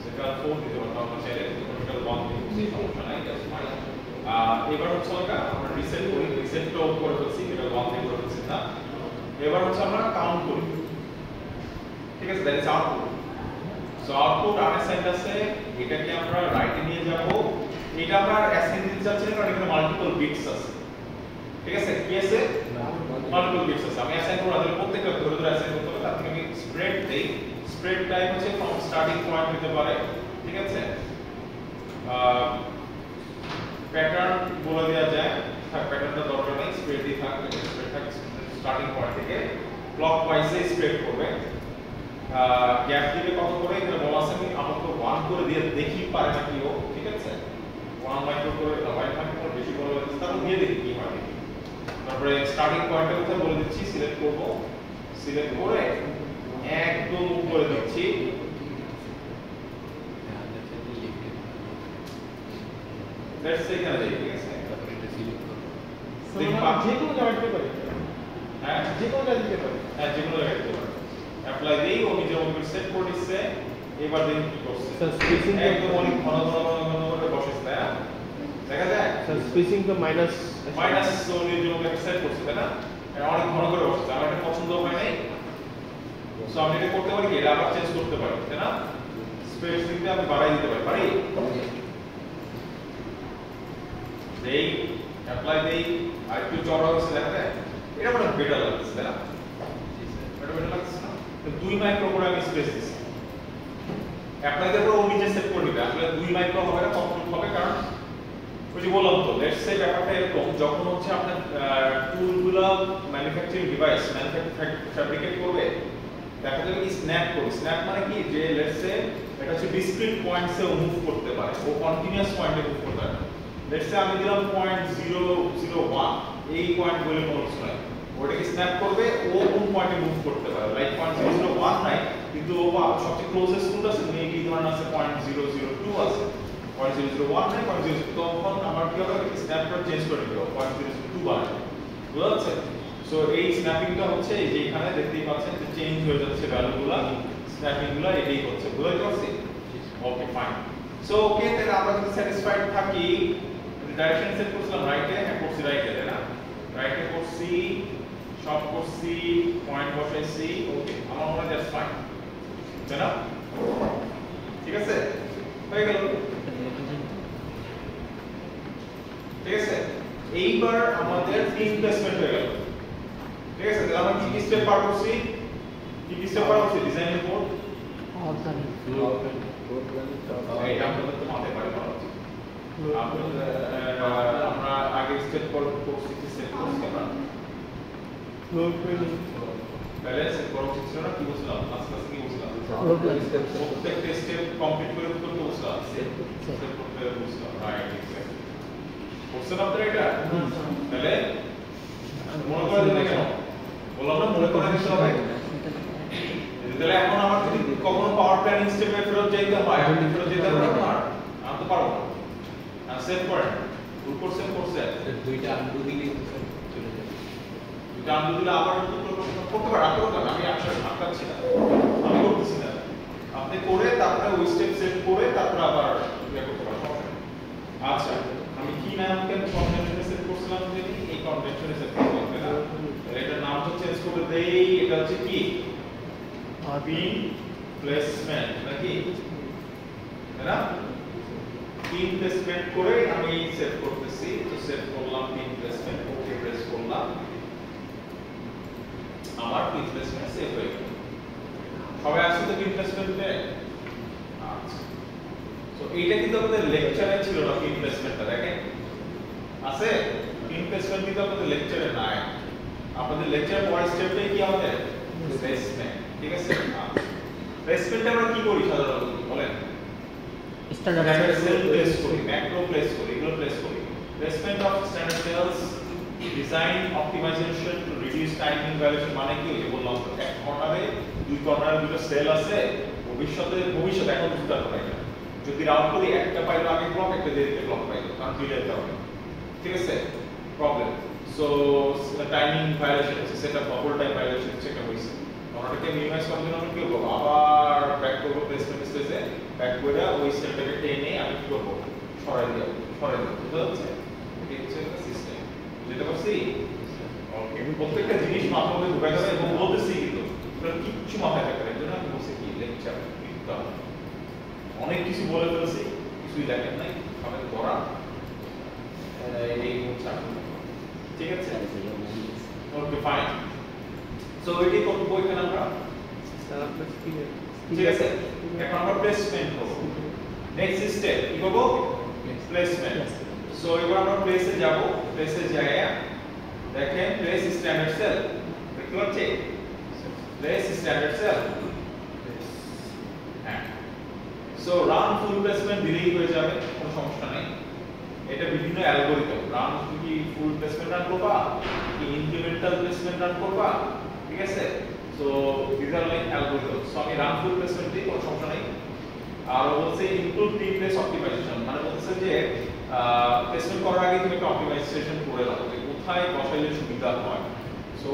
মেটাল 4 দিতে পারতাম আমরা চাইলে মেটাল 1 দিতে কোনো সমস্যা নাই জাস্ট ফাইন এবার হচ্ছে আমরা রিসেট করি রিসেটটা করে ফেলছি মেটাল 1 দিয়ে করে ফেলছি না এবার হচ্ছে আমরা কাউন্ট করি ঠিক আছে that is output so output unassigned আছে এটাকে আমরা রাইটে নিয়ে যাব এটা আমরা অ্যাসাইন দিতে চাচ্ছি না কারণ এখানে মাল্টিপল বিটস আছে ঠিক আছে কি আছে মাল্টিপল বিটস আছে আমি অ্যাসাইন করব তাহলে প্রত্যেকটা ধরে ধরে অ্যাসাইন করতে হবে তার থেকে আমি স্প্রেড দেই স্প্রেড টাইপ হচ্ছে ফ্রম স্টার্টিং পয়েন্ট হতে পারে ঠিক আছে প্যাটার্ন বলে দেওয়া যায় প্যাটার্নটা দরকার নেই স্প্রেড দিয়ে থাকবে স্প্রেড থাকবে স্টার্টিং পয়েন্ট থেকে ক্লকওয়াইজে স্প্রেড করবে গ্যাপ দিলে কত করে এখানে বলা আছে আমি আমাকে 1 করে দিয়ে দেখি পারে নাকি ও ঠিক আছে 1 মাইক্রো করে 1 মাইক্রো করে বেশি করে দিচ্ছি তারপর দিয়ে দেখি কি হয় তারপরে স্টার্টিং পয়েন্টের কথা বলে দিচ্ছি সিলেক্ট করব সিলেক্ট করে একদম উপরে দিচ্ছি লেটস সে এখানে যাই ঠিক আছে তারপর এটা সিলেক্ট করব যে কোনো জায়গায় দিতে পারি হ্যাঁ যে কোনো জায়গায় দিতে পারি হ্যাঁ যে কোনো জায়গায় দিতে পারি অ্যাপ্লাই দেই ও নিজের মতো সেট করে দিচ্ছে এবার দেখি কি করছে স্যার স্পেসিং একদম অনেক ঘন করে বসেছে তাই না দেখা যায় স্যার স্পেসিং তো মাইনাস ও নিজের মতো সেট করছে তাই না এটা অনেক ঘন করে বসেছে আমার এটা পছন্দ হয় নাই সো আমি এটা করতে পারি কি এটা আবার চেঞ্জ করতে পারি তাই না স্পেসিংটা আমি বাড়াই দিতে পারি দেই অ্যাপ্লাই দেই আর একটু চড়া হচ্ছে দেখা যায় এটা মানে বেটার লাগছে তাই না এটা বেটার লাগছে না তো 2 মাইক্রো করে আমি স্পেস দিছি অ্যাপ্লাই দেওয়ার পর ও নিজে সেট করে দিবে আসলে 2 মাইক্রো হবে না কত হবে কারণ ওই যে বললাম তো লেটস সে ব্যাপারটা এরকম যখন হচ্ছে আপনার টুলগুলো ম্যানুফ্যাকচারিং ডিভাইস ফ্যাব্রিকেট করবে দেখা যাবে কি স্ন্যাপ করবে স্ন্যাপ মানে কি যে লেটস সে এটা হচ্ছে ডিসক্রিট পয়েন্টসে মুভ করতে পারে ও কন্টিনিউয়াস পয়েন্টে মুভ করতে পারে লেটস সে আমি দিলাম 0.001 এই পয়েন্ট বলে কোনো কিছু নাই ওটাকে স্ন্যাপ করবে ও কোন পয়েন্টে মুভ করতে পারে লাইক 0.001 নাই কিন্তু ও সবচেয়ে ক্লোজেস্ট কোনটা আছে মেবি ধরুন আছে 0.002 আছে 0.001 নাই 0.0 তখন আমার কি হবে স্ন্যাপটা চেঞ্জ করে দিও 0.002 বানাবো বুঝা যাচ্ছে সো এই স্ন্যাপিংটা হচ্ছে এই যে এখানে দেখতেই পাচ্ছেন যে চেঞ্জ হয়ে যাচ্ছে ভ্যালুগুলো স্ন্যাপিংগুলো এটাই হচ্ছে বুঝতে পারছি ওকে ফাইন সো ওকে তাহলে আমরা যদি স্যাটিসফাইড থাকি ডাইরেকশন সেট করছিলাম রাইটে হ্যাঁ করছি রাইটে তাই না রাইটে করছি সব করছি পয়েন্ট বসাইছি ওকে আমার মনে হয় দ্যাটস ফাইন তাই না ঠিক আছে হয়ে গেল ঠিক আছে এইবার আমাদের তিন প্লেসমেন্ট হয়ে গেল ঠিক আছে তাহলে আমরা কি স্টেপ পার করছি কি স্টেপ পার করছি ডিজাইনের বোর্ড এই আপনাদের তো মাথায় পারে পারা উচিত আমরা আগে স্টেপ করছি কি সেট করছি আমরা তাহলে সেট করা উচিত ছিল না কি বলছিলাম ক্লাস কি বলছিলাম প্রত্যেকটা স্টেপ কমপ্লিট করে করতে বলছিলাম সেট করতে বলছিলাম রাইট এক্স্যাক্টলি করছেন আপনারা এটা তাহলে মনে করে দিন কেন বললাম না মনে করে দিতে হবে তাহলে এখন আমার যদি কখনো পাওয়ার প্ল্যানিং স্টেপে ফেরত যাইতে হয় আমি ফেরত যেতে পারবো না আমি তো পারবো না সেভ করেন ভুল করছেন দুইটা আনডু দিলে চলে যাবে দুইটা আনডু দিলে আবার করতে পারেন আপনি করতে আমি আসলে আটকাচ্ছি না আমি করতেছি না আপনি করে তারপরে ওই স্টেপ সেভ করে তারপরে আবার ইয়ে করতে পারেন আচ্ছা আমি কি নাম কেন কনভেনশনে সেট করছিলাম যদি এই কনভেনশনে সেট করতে হবে না এটার নামটা চেঞ্জ করে দেই এটা হচ্ছে কি পিন প্লেসমেন্ট নাকি তাই না পিন প্লেসমেন্ট করে আমি সেট করতেছি তো সেট করলাম পিন প্লেসমেন্ট ওকে প্রেস করলাম আমার পিন প্লেসমেন্ট সেভ হয়ে গেল সবাই আসছে তো পিন প্লেসমেন্টে আচ্ছা সো এইটা কিন্তু আমাদের লেকচারে ছিল না পিন প্লেসমেন্টটা দেখেন আছে পিন প্লেসমেন্ট কিন্তু আমাদের লেকচারে নাই আপনাদের লেকচার পরের স্টেপটাই কি আমাদের প্লেসমেন্ট ঠিক আছে প্লেসমেন্টে আমরা কি করি সাধারণত বলেন স্ট্যান্ডার্ড সেল প্লেস করি ম্যাক্রো প্লেস করি এগুলো প্লেস করি placement of standard cells design optimization to reduce timing variation মানে কি ওই যে বললাম এক কর্নারে দুই কর্নারে দুটো সেল আছে ভবিষ্যতে এখন দুটো পাই না যদি রাউন্ড করি একটা পাইলো আগে ব্লক একটা দেরিতে ব্লক পাইলো কারণ ডিলের কারণে ঠিক আছে প্রবলেম সো টাইমিং ভায়োলেশন হচ্ছে সেটা বাবল টাইম ভায়োলেশন সেটা হইছে ওটাকে মিনিমাইজ করার জন্য আমি কি করব আবার ব্যাক করব প্লেসমেন্ট স্টেজে ব্যাক করে ওই সেলটাকে টেনে আমি কি করব সরাই দেব বুঝতে পারছেন এটা হচ্ছে একটা সিস্টেম যেটা করছি ওকে প্রত্যেকটা জিনিস মাথায় মধ্যে ঢুকাই যাবে এবং বলতেছি কিন্তু এটা কিচ্ছু মাথায় থাকবে না এজন্য আমি বলছি কি লেকচার দিতাম অনেক কিছু বলে ফেলছি কিছুই দেখেন নাই আমাদের পড়া এই হচ্ছে ঠিক আছে ওকে ফাইন সো এটি করব এখানে আমরা ঠিক আছে এখন আমরা প্লেসমেন্ট করব নেক্সট স্টেপ কি করব প্লেসমেন্ট সো এবার আমরা প্লেসে যাব প্লেসে যাই দেখেন প্লেস স্ট্যান্ডার্ড সেল দেখতে পাচ্ছেন প্লেস স্ট্যান্ডার্ড সেল হ্যাঁ সো রান ফুল প্লেসমেন্ট দিলেই হয়ে যাবে কোনো সমস্যা নেই এটা বিভিন্ন অ্যালগরিদম রান কি ফুল প্লেসমেন্ট রান করবা কি ইনক্রিমেন্টাল প্লেসমেন্ট রান করবা ঠিক আছে so this are like algorithm so আমি রান ফুল প্লেসমেন্ট দিই কোনো সমস্যা নেই আর বলছে ইনক্লুড টি প্লেস অপটিমাইজেশন মানে বলছে যে প্লেসমেন্ট করার আগে তুমি একটা অপটিমাইজেশন করে নাও যে কোথায় বসাইলে সুবিধা হয় সো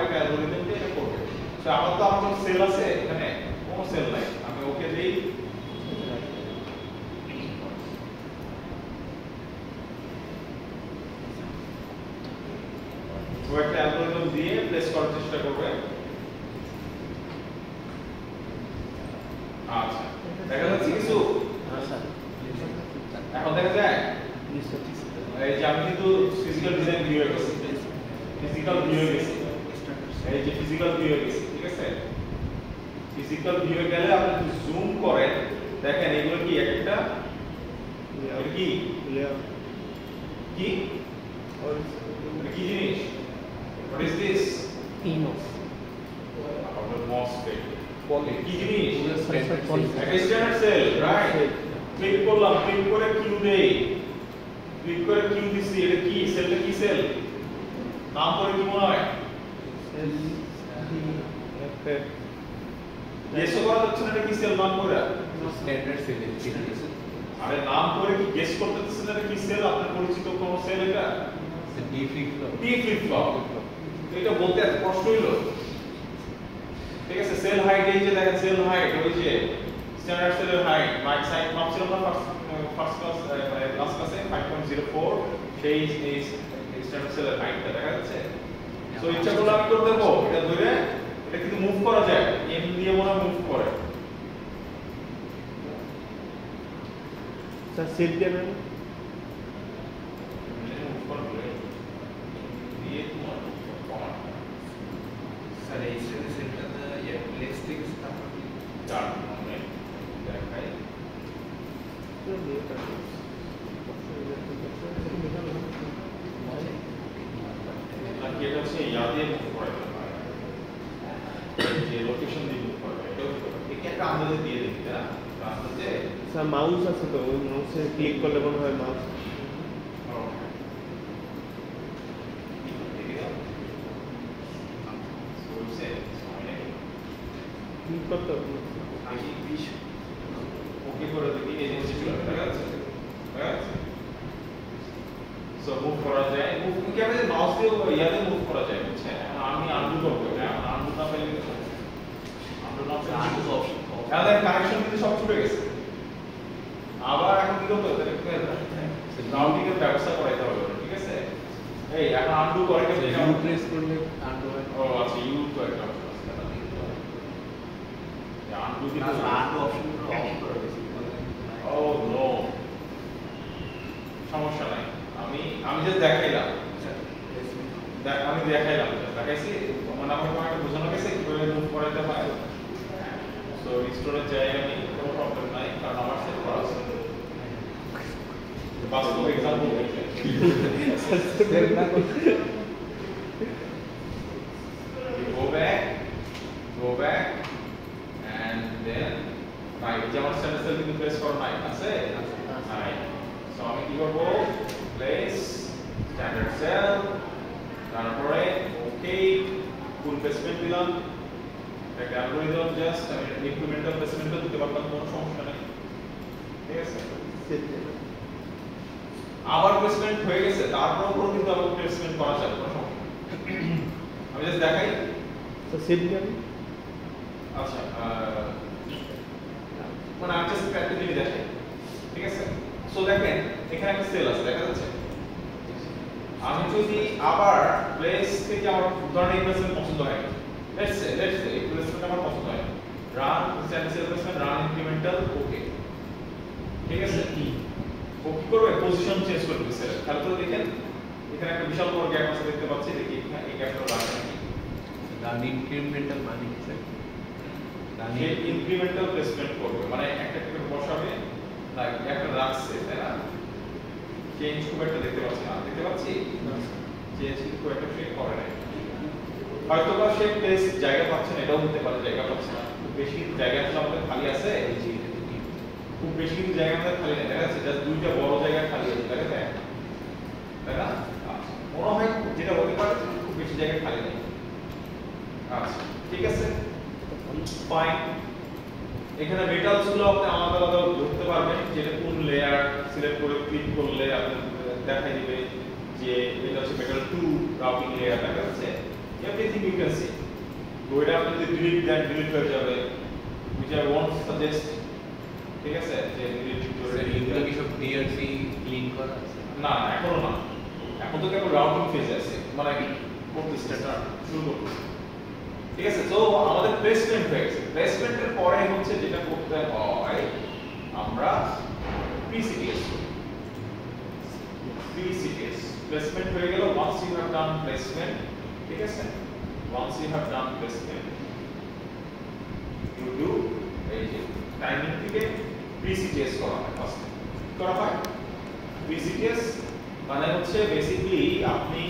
একটা অ্যালগরিদম দিয়ে এটা করবে সো আমার সেল আছে এখানে কোনো সেল নাই আমি ওকে দেই একটা অ্যালগরিদম দিয়ে প্লেস করার চেষ্টা করবে আচ্ছা দেখা যাচ্ছে কিছু এখন দেখা যায় এই যে আমি ভিউ হয়ে গেছে, ফিজিক্যাল ভিউ হয়ে গেছে, এই যে ফিজিক্যাল ভিউ হয়ে গেছে, ঠিক আছে? ফিজিক্যাল ভিউ এ গেলে আপনি যদি জুম করেন দেখেন এগুলো কি একটা এটা কি কি এটা কি জিনিস? What is this? PMOS. Our MOSFET. কি জিনিস? Sulfur polymer. একটা স্ট্যান্ডার্ড সেল, রাইট? ক্লিক করলাম, ক্লিক করে কিউ দেই, ক্লিক করে কিউ দিছি, এটা কি সেলটা কি সেল? নাম করে কি মনে হয়? গেস করা যাচ্ছে না এটা কি সেল নাম করে? স্ট্যান্ডার্ড সেল আরে নাম করে কি গেস করতে দিচ্ছেন এটা কি সেল? আপনার পরিচিত কোন সেল এটা? ডি ফ্লিপ ফ্লপ টি ফ্লিপ ফ্লপ। এটা বলতে এত কষ্ট হইলো? ঠিক আছে, সেল হাইট এই যে দেখেন সেল হাইট ওই যে স্ট্যান্ডার্ড সেলের হাইট মাইক সাইড মাপছিলাম না ফার্স্ট ক্লাস মানে ক্লাস ক্লাসে 5.04 সেই স্ট্যান্ডার্ড সেলের হাইটটা দেখা যাচ্ছে। সো ইচ্ছা করলে আমি করতে দেবো এটা ধরে এটা কিন্তু মুভ করা যায়, এম দিয়ে মনে মুভ করে। স্যার সেট দেন মুভ করবে দিয়ে তোমার কমান্ড স্যার এই সেলটা প্লেস থেকে স্থাপন চার মানে দেখাই নাকি এটা হচ্ছে ইয়াদে মুভ করে যে লোকেশন দিয়ে মুভ করে এটাও একে একটা আন্দাজে দিয়ে দিই না আন্দাজে। স্যার মাউস আছে তো ওই মাউসে ক্লিক করলে মনে হয় মাউস ক্লিক করতে হবে ওকে করে দেখি এই জিনিসটা চলে দেখা যাচ্ছে, দেখা যাচ্ছে। সো মুভ করা যায়, মুভ কি হবে মাউস দিয়ে ইয়াতে মুভ করা যায় বুঝছেন? আমি আনডু করব না, আনডু না পেলে আনডু না পেলে আনডু অপশন আমাদের কানেকশন কিন্তু সব ছুটে গেছে। আবার এখন কি করতে হবে রাউন্ডিং এর ব্যবস্থা করাইতে হবে, ঠিক আছে? এই এখন আনডু করে কেমনে? ইউ প্রেস করলে আনডু হয়। ও আচ্ছা ইউ তো একটা অপশন আছে না, আনডু কি আনডু অপশনগুলো অফ করে দিয়েছি। ও নো সমস্যা নাই, আমি জাস্ট দেখাইলাম, আমি দেখাইলাম দেখাইছি মানে আমার একটা বোঝানো গেছে কিভাবে মুভ করাতে হয়। সো রিস্টোরে যাই আমি, কোনো প্রবলেম নাই কারণ আমার সেট করা আছে। বাস্তব এক্সাম্পল দেখে go back and then right যেমন স্ট্যান্ডার্ড সেল কিন্তু প্রেস করো নাই আছে নাই। সো আমি কি করব প্লেস স্ট্যান্ডার্ড সেল তারপরে ওকে ফুল প্লেসমেন্ট দিলাম, একটা অ্যালগরিদম জাস্ট আমি ইনক্রিমেন্টাল প্লেসমেন্টও দিতে পারতাম, কোনো সমস্যা নেই, ঠিক আছে? সেট দেন আবার প্লেসমেন্ট হয়ে গেছে তারপরও কিন্তু আবার প্লেসমেন্ট করা যাবে, কোনো সমস্যা নেই। আমি জাস্ট দেখাই। স্যার সেট দেন আচ্ছা মানে আমি জাস্ট প্র্যাকটিক্যালি দেখাই, ঠিক আছে? সো দেখেন এখানে একটা সেল আছে দেখা যাচ্ছে। আমি যদি আবার প্লেস থেকে আমার ধরেন এই প্লেসমেন্ট পছন্দ হয়, লেটস সে এই প্লেসমেন্ট আমার পছন্দ হয়, run standard cell placement run incremental okay, ঠিক আছে? ও কি করবে পজিশন চেঞ্জ করে দিবে সেল। তাহলে তো দেখেন এখানে একটা বিশাল বড় গ্যাপ আছে দেখতে পাচ্ছি, দেখি এখানে এই গ্যাপটা রাখা নাকি রান ইনক্রিমেন্টাল মানে কি স্যার? সে ইনক্রিমেন্টাল প্লেসমেন্ট করবে মানে একটা করে বসাবে না একটা রাখছে তাই না? চেঞ্জ খুব একটা দেখতে পাচ্ছি না, দেখতে পাচ্ছি চেঞ্জ খুব একটা সে করে নাই, হয়তো বা সে প্লেস জায়গা পাচ্ছে না, এটাও হতে পারে জায়গা পাচ্ছে না, খুব বেশি জায়গা আসলে আমাদের খালি আছে, খুব বেশি কিন্তু জায়গা আমাদের খালি নেই, দেখা যাচ্ছে জাস্ট দুইটা বড় জায়গা খালি আছে দেখা যায় তাই না? মনে হয় যেটা হতে পারে খুব বেশি জায়গা খালি নেই। আচ্ছা ঠিক আছে ফাইন। এখানে মেটালস গুলো আপনি আলাদা আলাদা ধরতে পারবেন, যেটা কোন লেয়ার সিলেক্ট করে ক্লিক করলে আপনি দেখাই দিবে যে এটা হচ্ছে মেটাল 2 রাউটিং লেয়ার দেখা যাচ্ছে, এভরিথিং ইউ ক্যান সি। তো এটা আপনি যদি ডিলিট দেন ডিলিট হয়ে যাবে, which I won't suggest, ঠিক আছে? যে ডিলিট করে এগুলো কি সব ডিআরসি ক্লিন করা আছে? না এখনো না, এখন তো কেবল রাউটিং ফেজে আছে, মানে করতে স্টার্ট শুরু করতে, ঠিক আছে? তো আমাদের প্লেসমেন্ট হয়ে গেছে, প্লেসমেন্টের পরে হচ্ছে যেটা করতে হয় আমরা পিসিটিএস 3CTS প্লেসমেন্ট হয়ে গেল once you have done placement ঠিক আছে once you have done placement you do এই যে টাইমিং থেকে 3CTS করা হয় ফার্স্ট করা হয় 3CTS মানে হচ্ছে বেসিক্যালি আপনি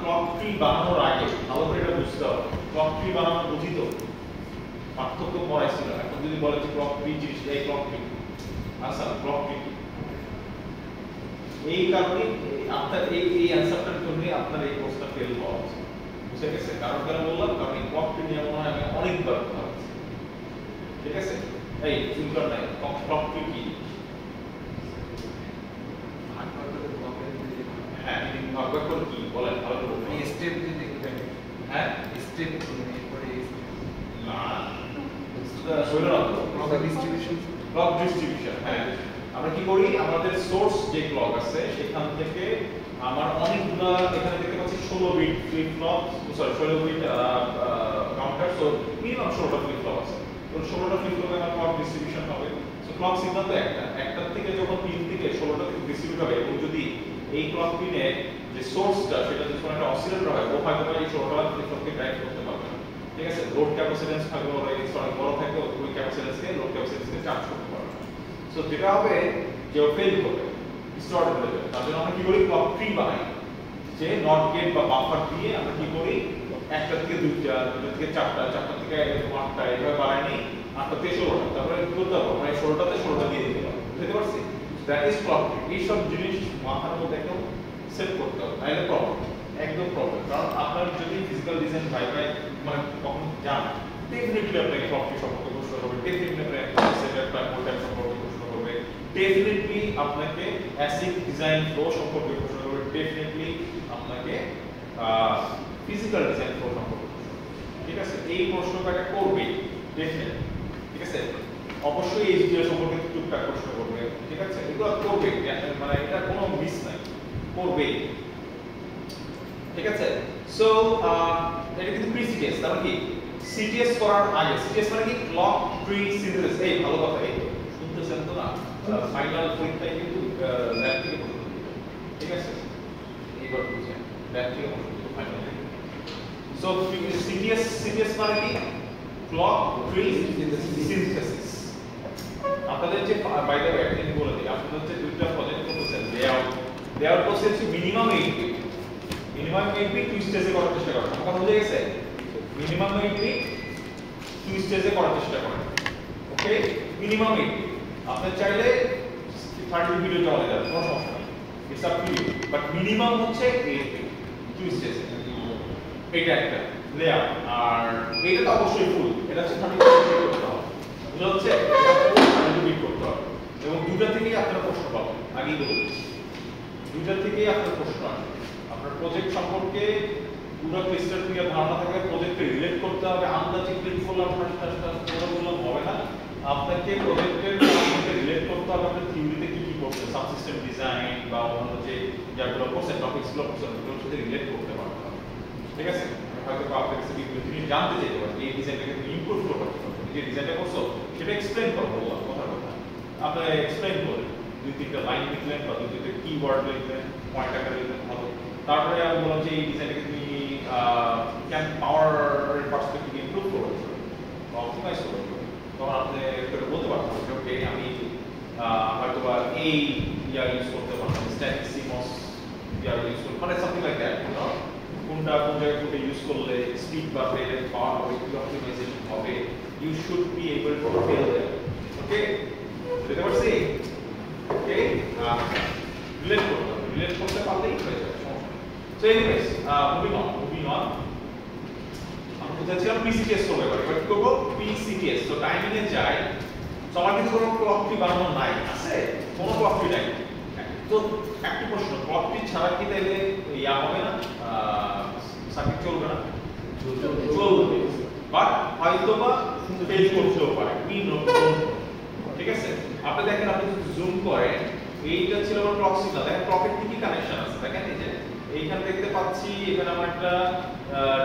ক্লক ট্রি বানানোর আগে ভালো করে এটা বুঝতে হবে ক্লক ট্রি বানানো বুঝি তো পার্থক্য পড়াইছিল এখন যদি বলে যে ক্লক ট্রি জিনিসটা এই ক্লক ট্রি আচ্ছা ক্লক ট্রি এই কারণে আপনার এই অ্যানসারটার জন্য আপনার এই কোর্সটা ফেল হওয়া উচিত বুঝে গেছে কারণ কেন বললাম কারণ এই ক্লক ট্রি নিয়ে মনে হয় আমি অনেকবার কথা বলছি ঠিক আছে এই চিন্তা নাই ক্লক ট্রি কি হ্যাঁ ভাগ করে কি বলেন ভালো করে এই স্টেপ যদি দেখবেন হ্যাঁ স্টেপ এরপরে না শৈল না ক্লক ডিস্ট্রিবিউশন ক্লক ডিস্ট্রিবিউশন হ্যাঁ আমরা কি করি আমাদের সোর্স যে ক্লক আছে সেখান থেকে আমার অনেকগুলো এখানে দেখতে পাচ্ছি 16 bit flip flop sorry 16 bit counter so minimum 16টা ফ্লিপ ফ্লপ আছে তো 16টা ফ্লিপ ফ্লপে আমার ক্লক ডিস্ট্রিবিউশন হবে সো ক্লক সিগন্যাল তো একটা থেকে যখন 3 থেকে 16টা থেকে ডিস্ট্রিবিউট হবে এবং যদি এই ক্লক পিনে যে সোর্সটা সেটা যদি কোনো একটা অসিলেটর হয় ও হয়তো এই 16টা ফ্লিপ ফ্লপকে ড্রাইভ করতে পারবে না ঠিক আছে লোড ক্যাপাসিট্যান্স থাকবে ওর এই অনেক বড় থাকে ওই ক্যাপাসিট্যান্সকে লোড ক্যাপাসিট্যান্সকে চার্জ করতে পারবে সো যেটা হবে যে ও ফেল করবে স্টার্ট হয়ে যাবে তার জন্য আমরা কি করি ক্লক ট্রি বানাই যে নট গেট বা বাফার দিয়ে আমরা কি করি একটা থেকে দুইটা দুইটা থেকে চারটা চারটা থেকে আটটা এইভাবে বানাই নিই আটটা থেকে 16টা তারপরে কি করতে হবে আমরা 16টাতে 16টা দিয়ে দিতে পারবো বুঝতে পারছি দ্যাট ইজ ক্লক ট্রি এই সব জিনিস মাথার মধ্যে একদম সেট করতে হবে তাহলে প্রবলেম একদম প্রবলেম কারণ আপনার যদি ফিজিক্যাল ডিজাইন ভাই মানে কখন যান ডেফিনেটলি আপনাকে ক্লক ট্রি সম্পর্কে প্রশ্ন করবে ডেফিনেটলি আপনাকে সেটআপ বা মোডাল সম্পর্কে প্রশ্ন করবে ডেফিনেটলি আপনাকে অ্যাসিড ডিজাইন ফ্লো সম্পর্কে প্রশ্ন করবে ডেফিনেটলি আপনাকে ফিজিক্যাল ডিজাইন ফ্লো সম্পর্কে ঠিক আছে এই প্রশ্নটা করবে ডেফিনেটলি ঠিক আছে অবশ্যই এইচডিএল সম্পর্কে টুকটাক প্রশ্ন করবে ঠিক আছে এগুলো করবে মানে এটা কোনো মিস নাই করবে ঠিক আছে সো এটা কিন্তু প্রি-সিটিএস তার কি সিটিএস করার আগে সিটিএস মানে কি ক্লক ট্রি সিনথেসিস এই ভালো কথা এই শুনতেছেন তো না ফাইনাল পরীক্ষায় কিন্তু ল্যাব থেকে প্রশ্ন দিবে ঠিক আছে এইবার বুঝেন ল্যাব থেকে প্রশ্ন দিবে ফাইনাল সো সিটিএস মানে কি ক্লক ট্রি সিনথেসিস আপনাদের যে বাই দ্য ওয়ে একদিন বলে দিই আপনাদের যে দুইটা প্রজেক্ট করতেছেন layout process minimum 8 bit minimum 8 bit two স্টেজে করার চেষ্টা করেন আমার কথা বুঝে গেছে মিনিমাম 8 বিট টু স্টেজে করার চেষ্টা করেন ওকে মিনিমাম 8 বিট আপনি চাইলে 30 ভিডিও চালাতে যাবেন কোনো সমস্যা নেই it's up to you but minimum হচ্ছে 8 বিট টু স্টেজে এটা একটা লেআউট আর এটা তো অবশ্যই ফুল এটা হচ্ছে 30 বিট করতে হবে এটা হচ্ছে 30 বিট করতে হবে এবং দুটো থেকেই আপনারা প্রশ্ন পাবেন আগেই বলে দিচ্ছি দুটো থেকেই আপনার প্রশ্ন আসবে আপনার প্রজেক্ট সম্পর্কে পুরো ক্লিস্টার ক্লিয়ার ধারণা থাকবে প্রজেক্টকে রিলেট করতে হবে আন্দাজে ক্লিক করলাম পুরো বললাম হবে না আপনাকে প্রজেক্টের সাথে রিলেট করতে হবে আপনার থিওরিতে কি কি করছেন সাবসিস্টেম ডিজাইন বা অন্য যে যেগুলো করছেন টপিকসগুলো করছেন ওগুলোর সাথে রিলেট করতে পারতে হবে ঠিক আছে হয়তো আপনার কাছে বিভিন্ন জিনিস জানতে চাইতে পারেন এই ডিজাইনটাকে তুমি ইমপ্রুভ করতে পারো যে ডিজাইনটা করছো সেটা এক্সপ্লেইন করো বললাম কথার কথা আপনি এক্সপ্লেইন করেন দুই তিনটা লাইন লিখলেন বা দুই তিনটা কিওয়ার্ড লিখলেন পয়েন্ট আকারে লিখলেন ভালো তারপরে আমি বললাম যে এই ডিজাইনটাকে তুমি ক্যান পাওয়ার পার্সপেক্টিভ ইমপ্রুভ করো বা অপটিমাইজ করো তখন আপনি এটা বলতে পারবেন যে ওকে আমি হয়তো বা এই ইয়ার ইউজ করতে পারতাম স্ট্যাটিক সিমস ইয়ার ইউজ করতে মানে something like that you know কোনটা কোন জায়গায় কোনটা ইউজ করলে স্পিড বাড়বে পাওয়ার হবে অপটিমাইজেশন হবে you should be able to tell that okay বুঝতে পারছি ওকে রিলেট করতে পারলেই হয়ে যাবে So anyways, moving on. আমরা বুঝাচ্ছিলাম PCTS করবো এবার কি করবো PCTS তো টাইমিং এ যাই তো আমার কিন্তু কোনো ক্লক ট্রি বানানো নাই আছে কোনো ক্লক ট্রি নাই তো একটা প্রশ্ন ক্লক ট্রি ছাড়া কি তাহলে ইয়া হবে না সার্কিট চলবে না চলবে বাট হয়তো বা ফেল করতেও পারে উই নো ঠিক আছে আপনি দেখেন আপনি যদি জুম করেন এইটা ছিল আমার ক্লক সিগন্যাল দেখেন ক্লকের কি কি কানেকশন আছে দেখেন এই যে এইখানে দেখতে পাচ্ছি এখানে আমার একটা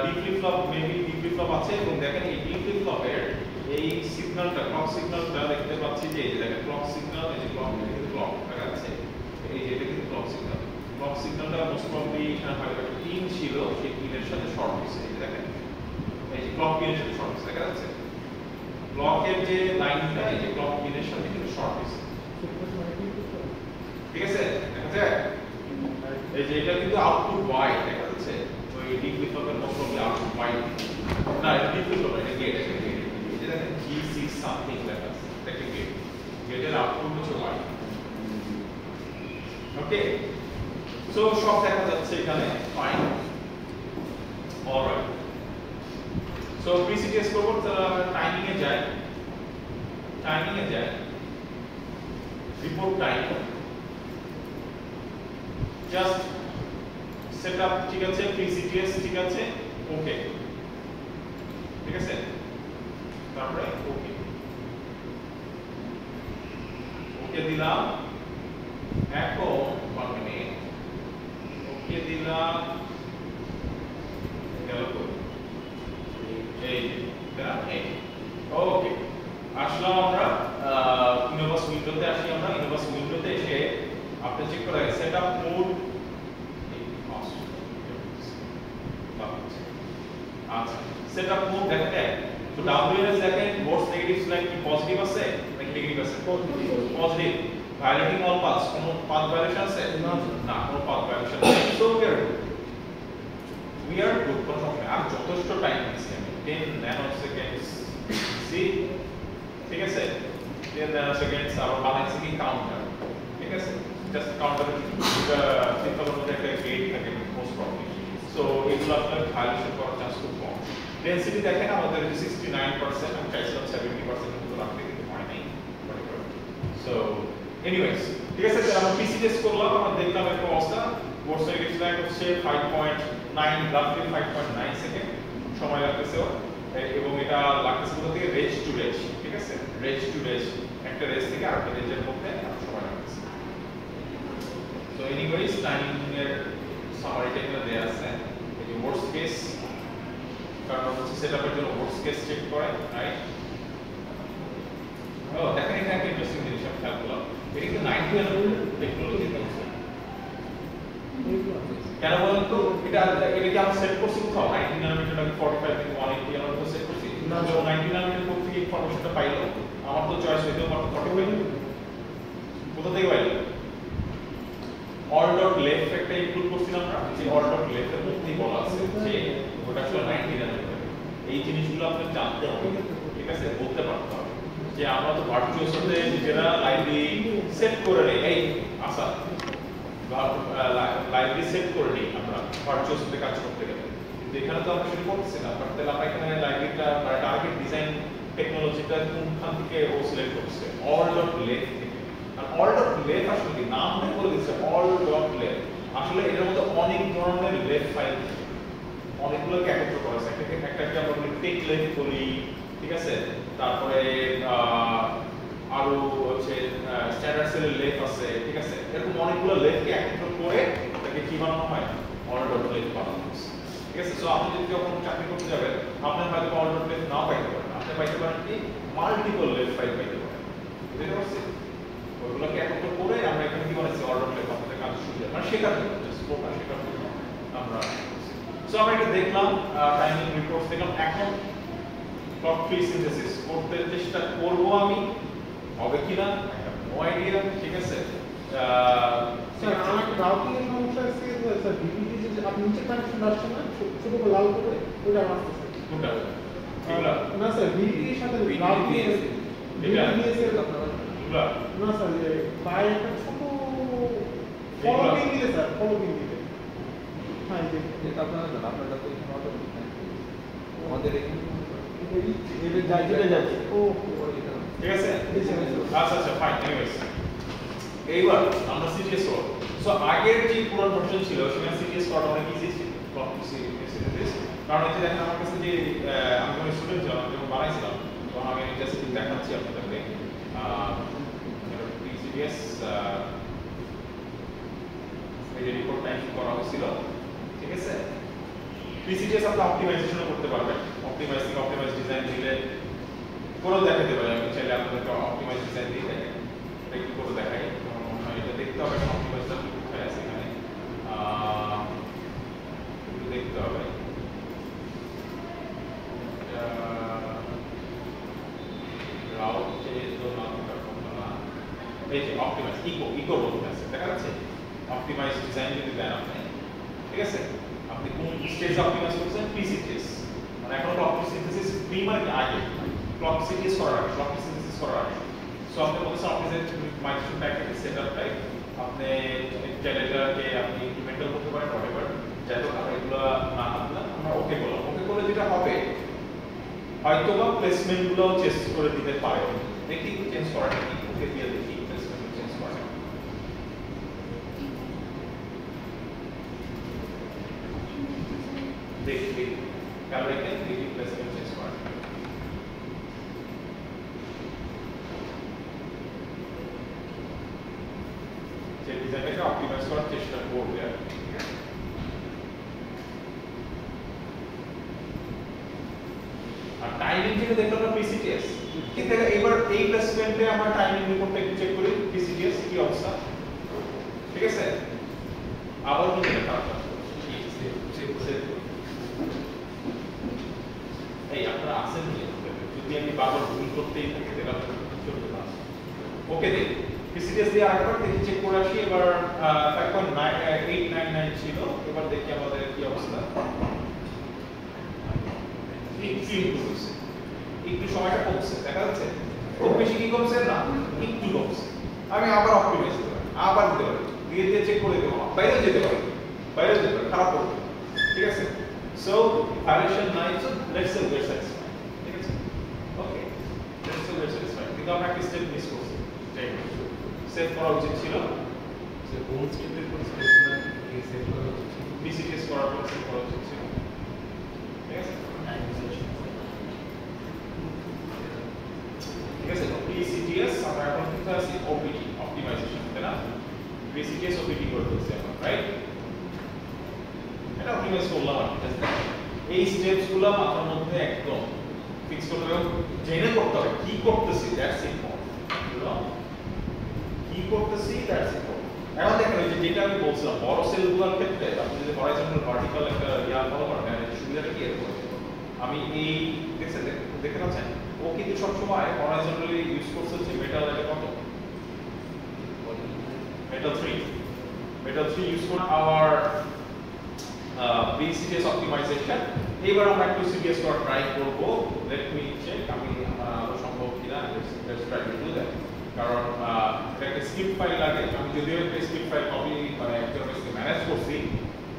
D flip flop maybe D flip flop আছে এবং দেখেন এই ডি ফ্লিপ ফ্লপের এই সিগন্যালটা ক্লক সিগন্যালটা দেখতে পাচ্ছি যে এই যে দেখেন ক্লক সিগন্যাল এই যে ক্লক দেখা যাচ্ছে এই যে এটা কিন্তু ক্লক সিগন্যাল। ক্লক সিগন্যালটা মোস্ট প্রবাবলি এখানে হয়তো একটা পিন ছিল, সেই পিনের সাথে শর্ট হয়েছে। এই যে দেখেন, এই যে ক্লক পিনের সাথে শর্ট হয়েছে, দেখা যাচ্ছে ক্লকের যে লাইনটা এই যে ক্লক পিনের সাথে কিন্তু শর্ট হয়েছে, ঠিক আছে? দেখা যায় এই যে এটা কিন্তু আউটপুট ওয়াই, দেখা যাচ্ছে ওই ডিপ ফ্লিপ ফ্লপের মোস্ট প্রবাবলি আউটপুট ওয়াই না, এটা ডিপ ফ্লিপ ফ্লপ, এটা গেট, এটা গেট, এটা দেখেন G6 সামথিং লেখা আছে, এটা গেট, গেটের আউটপুট হচ্ছে ওয়াই। ওকে, সো সব দেখা যাচ্ছে এখানে, ফাইন, অলরাইট। সো PCTS করব, টাইমিং এ যায়, রিপোর্ট টাইম, জাস্ট সেটআপ ঠিক আছে, PCTS ঠিক আছে, ওকে, ঠিক আছে, তারপরে ওকে, ওকে দিলাম, এখন 1 মিনিট, ওকে দিলাম, গেল তো এই এই ওকে, আসলাম আমরা ইনোভাস উইন্ডোতে, আসি আমরা ইনোভাস উইন্ডোতে এসে আপনি চেক করে সেটআপ মোড, আচ্ছা সেটআপ মোড দেখেন, তো WNS দেখেন মোডস নেগেটিভ লাইক কি পজিটিভ আছে নাকি নেগেটিভ আছে? পজিটিভ। ভায়োলেটিং অল পাথস, কোনো পাথ ভায়োলেশন আছে? না, কোনো পাথ ভায়োলেশন নেই। So we are good for সময়, আর যথেষ্ট টাইম নিচ্ছি আমি, 10 ন্যানো সেকেন্ডস, সি ঠিক আছে, 10 ন্যানো সেকেন্ডস, আর বানাইছি কি কাউন্টার, ঠিক আছে, জাস্ট কাউন্টারের সিম্পলের মধ্যে একটা গেট থাকে মোস্ট প্রবলি, সো এগুলো আপনার ভায়োলেশন করার চান্স খুব কম। ডেনসিটি দেখেন আমাদের 69%, আমি চাইছিলাম 70% মতো রাখতে, কিন্তু হয় নাই, সো এনিওয়েজ ঠিক আছে, তাহলে আমরা PCTS করলাম, আমরা দেখলাম এরকম অবস্থা, মোট সেকেন্ড টাইম হচ্ছে 5.9, রাফলি 5.9 সেকেন্ড সময় লাগতেছে, এবং এটা লাগতেছে কোথা থেকে, রেজ টু রেজ, ঠিক আছে, রেজ টু রেজ, একটা রেজ থেকে আরেকটা রেজের মধ্যে সময় লাগতেছে। সো এনিওয়েজ টাইমিং এর সামারিটা এখানে দেয়া আছে, এই যে ওয়ার্স্ট কেস, কারণ হচ্ছে সেটআপের জন্য ওয়ার্স্ট কেস চেক করে, রাইট? ও দেখেন এখানে একটা ইন্টারেস্টিং জিনিস আমি খেয়াল করলাম, এটা কিন্তু 90 ন্যানোমিটার টেকনোলজি আছে। কেন বলেন তো, এটা কি আমরা সেট করছি কোথাও 90 ন্যানোমিটারটাকে 45 থেকে 180 এর মধ্যে সেট করছি না, তো 90 ন্যানোমিটার কোথা থেকে ইনফরমেশনটা পাইলো? আমার তো চয়েস হইতো মাত্র 45, কোথা থেকে পাইলো? অল ডট লেফট একটা ইনক্লুড করছিলাম আমরা, যে অল ডট লেফট এর মধ্যেই বলা আছে যে ওটা আসলে 90 ন্যানোমিটার। এই জিনিসগুলো আপনি জানতে হবে, ঠিক আছে, বলতে পারতে হবে যে আমরা তো ভার্চুয়াসতে নিজেরা লাইব্রেরি সেট করে নেই, এই আচ্ছা লাইব্রেরি সেট করে নিই আমরা ভার্চুয়াসতে কাজ করতে গেলে, কিন্তু এখানে তো আমরা সেটা করতেছি না। বাট তাহলে আমরা এখানে লাইব্রেরিটা মানে টার্গেট ডিজাইন টেকনোলজিটা কোনখান থেকে ও সিলেক্ট করছে? অল ডট লেফট থেকে। আর অল ডট লেফট আসলে কি নাম দিয়ে বলে দিচ্ছে অল ডট লেফট, আসলে এর মধ্যে অনেক ধরনের লেফট ফাইল থাকে, অনেকগুলোকে একত্র করা আছে, একটাকে আমরা বলি টেক লেফট বলি, ঠিক আছে, তারপরে আরো হচ্ছে স্ট্যান্ডার্ড সেলের লেফট আছে, ঠিক আছে, এরকম অনেকগুলো লেফটকে একত্র করে এটাকে কি বানানো হয়? অল ডট লেফট বানানো হয়, ঠিক আছে। সো আপনি যদি যখন চাকরি করতে যাবেন, আপনি হয়তো অল ডট লেফট নাও পাইতে পারেন, আপনি পাইতে পারেন কি মাল্টিপল লেফট ফাইল পাইতে পারেন, বুঝতে পারছেন? ওইগুলোকে একত্র করে আমরা এখানে কি বানাইছি? অল ডট লেফট, আমাদের কাজ শুরু হয়, মানে শেখার জন্য, জাস্ট প্রপার শেখার জন্য আমরা। সো আমরা এটা দেখলাম, টাইমিং রিপোর্টস দেখলাম, এখন ক্লক ট্রি সিনথেসিস করতে চেষ্টা করব আমি, হবে কিনা নো আইডিয়া, ঠিক আছে। স্যার আমার রাউটিং এর সমস্যা আছে, স্যার ডিভিডি যে আপনি নিচে কানেকশন আসছে না ছোট করে লাল করে, ওটা আমার আসছে কোনটা? এগুলা না স্যার ভিডি এর সাথে রাউটিং এর ডিভিডি এর এগুলা না স্যার যে পায় একটা ছোট ফলো পিন দিলে স্যার, ফলো পিন দিলে, হ্যাঁ এটা আপনারা জানেন, আপনারা তো এখানে অর্ডার করতে আমাদের এখানে এই যাই যেটা যাচ্ছে ও ঠিক আছে, আচ্ছা আচ্ছা ফাইন। এনিওয়েজ এইবার আমরা সিটিএস করব। সো আগের যে পুরনো ভার্সন ছিল সেখানে সিটিএস করা অনেক ইজি ছিল, ক্লক সিটিএস, কারণ এই যে দেখেন আমার কাছে যে আমি যখন স্টুডেন্ট ছিলাম, যখন বানাইছিলাম, তখন আমি জাস্ট দেখাচ্ছি আপনাদেরকে সিটিএস এই যে রিপোর্ট টাইম করা হয়েছিল, ঠিক আছে। PCTS আপনি অপটিমাইজেশনও করতে পারবেন, অপটিমাইজ ডিজাইন দিলে করেও দেখাতে পারি, আমি চাইলে আপনাদেরকে অপটিমাইজ ডিজাইন দিয়ে দেখেন, এটা একটু করে দেখাই, এটা দেখে দেখতে হবে অপটিমাইজটা কোথায় আছে এখানে একটু দেখতে হবে রাউট চেঞ্জ না এই যে অপটিমাইজ ইকো বলতে আছে দেখা যাচ্ছে অপটিমাইজ ডিজাইন যদি দেন আপনি ঠিক আছে আপনি কোন স্টেজ অপটিমাইজ করছেন পিসিটিএস মানে এখন ক্লক সিনথেসিস প্রিমার কি আগে ক্লক সিনথেসিস করার আগে ক্লক সিনথেসিস করার আগে সো আপনি বলছেন optimize microphone packet setup type আপনি টেলিটাকে আপনি ইমপ্লিমেন্ট করতে পারেন হোয়াটএভার যাই হোক আমরা এগুলো না করলাম আমরা ওকে বললাম ওকে করলে যেটা হবে হয়তো বা প্লেসমেন্ট গুলো চেঞ্জ করে দিতে পারে দেখি একটু চেঞ্জ করা কি ওকে দিয়ে দেখি প্লেসমেন্ট চেঞ্জ করা দেখি তাহলে এখানে দেখি প্লেসমেন্ট চেঞ্জ করা যে ডিজাইনটাকে অপটিমাইজ করার চেষ্টা করবে আর কি আর টাইমিং থেকে দেখলাম আমরা পিসিটিএস কিন্তু এবার এই প্লেসমেন্টে আমরা টাইমিং রিপোর্টটা একটু চেক করি পিসিটিএস কি অবস্থা ঠিক আছে আবার কি দেখা এই আপনারা আসেন যদি আমি বারবার ভুল করতেই থাকি তাহলে চলবে না ওকে দেখ পিসিটিএস দিয়ে আরেকবার দেখি চেক করে আসি এবার 5.899 ছিল এবার দেখি আমাদের কি অবস্থা একটু সময়টা কমছে দেখা যাচ্ছে খুব বেশি কি কমছে না একটু কমছে আমি আবার অপটিমাইজ করব আবার দিতে পারি দিয়ে দিয়ে চেক করে দেব বাইরে যেতে পারি খারাপ করবে ঠিক আছে সো ভায়োলেশন নাই so let's say we're satisfied ঠিক আছে okay let's say we're satisfied কিন্তু আমরা একটা স্টেপ মিস করছি সেভ করা উচিত ছিল যে বোন স্টেপের পর স্টেপটা সেভ করা উচিত ছিল পিসিটিএস করার পর সেভ করা উচিত ছিল ঠিক আছে ঠিক আছে তো পিসিটিএস আমরা এখন কিন্তু আছে ওপিটি অপটিমাইজেশন তাই না পিসিটিএস ওপিটি করতেছি আমরা রাইট এটা অপটিমাইজ করলাম আর ঠিক আছে এই স্টেপস গুলো মাথার মধ্যে একদম ফিক্স করতে হবে জেনে করতে হবে কি করতেছি দ্যাটস ইম্পর্টেন্ট কি করতেছি দ্যাটস ইম্পর্টেন্ট এখন দেখেন ওই যে যেটা আমি বলছিলাম বড় সেলগুলোর ক্ষেত্রে আপনি যদি হরাইজন্টাল ভার্টিক্যাল একটা ফলো করেন সুবিধাটা কি এরকম আমি এই দেখছেন দেখতে পাচ্ছেন ও কিন্তু সবসময় হরাইজন্টালি ইউজ করছে হচ্ছে মেটাল এটা কত মেটাল 3 ইউজ করে আওয়ার BCTS optimization এবার আমরা একটু সিরিয়াস করে ট্রাই করব লেট মি চেক আমি সম্ভব কিনা let's try to do that কারণ একটা স্ক্রিপ্ট ফাইল লাগে আমি যদিও একটা স্ক্রিপ্ট ফাইল কপি মানে একজন ম্যানেজ করছি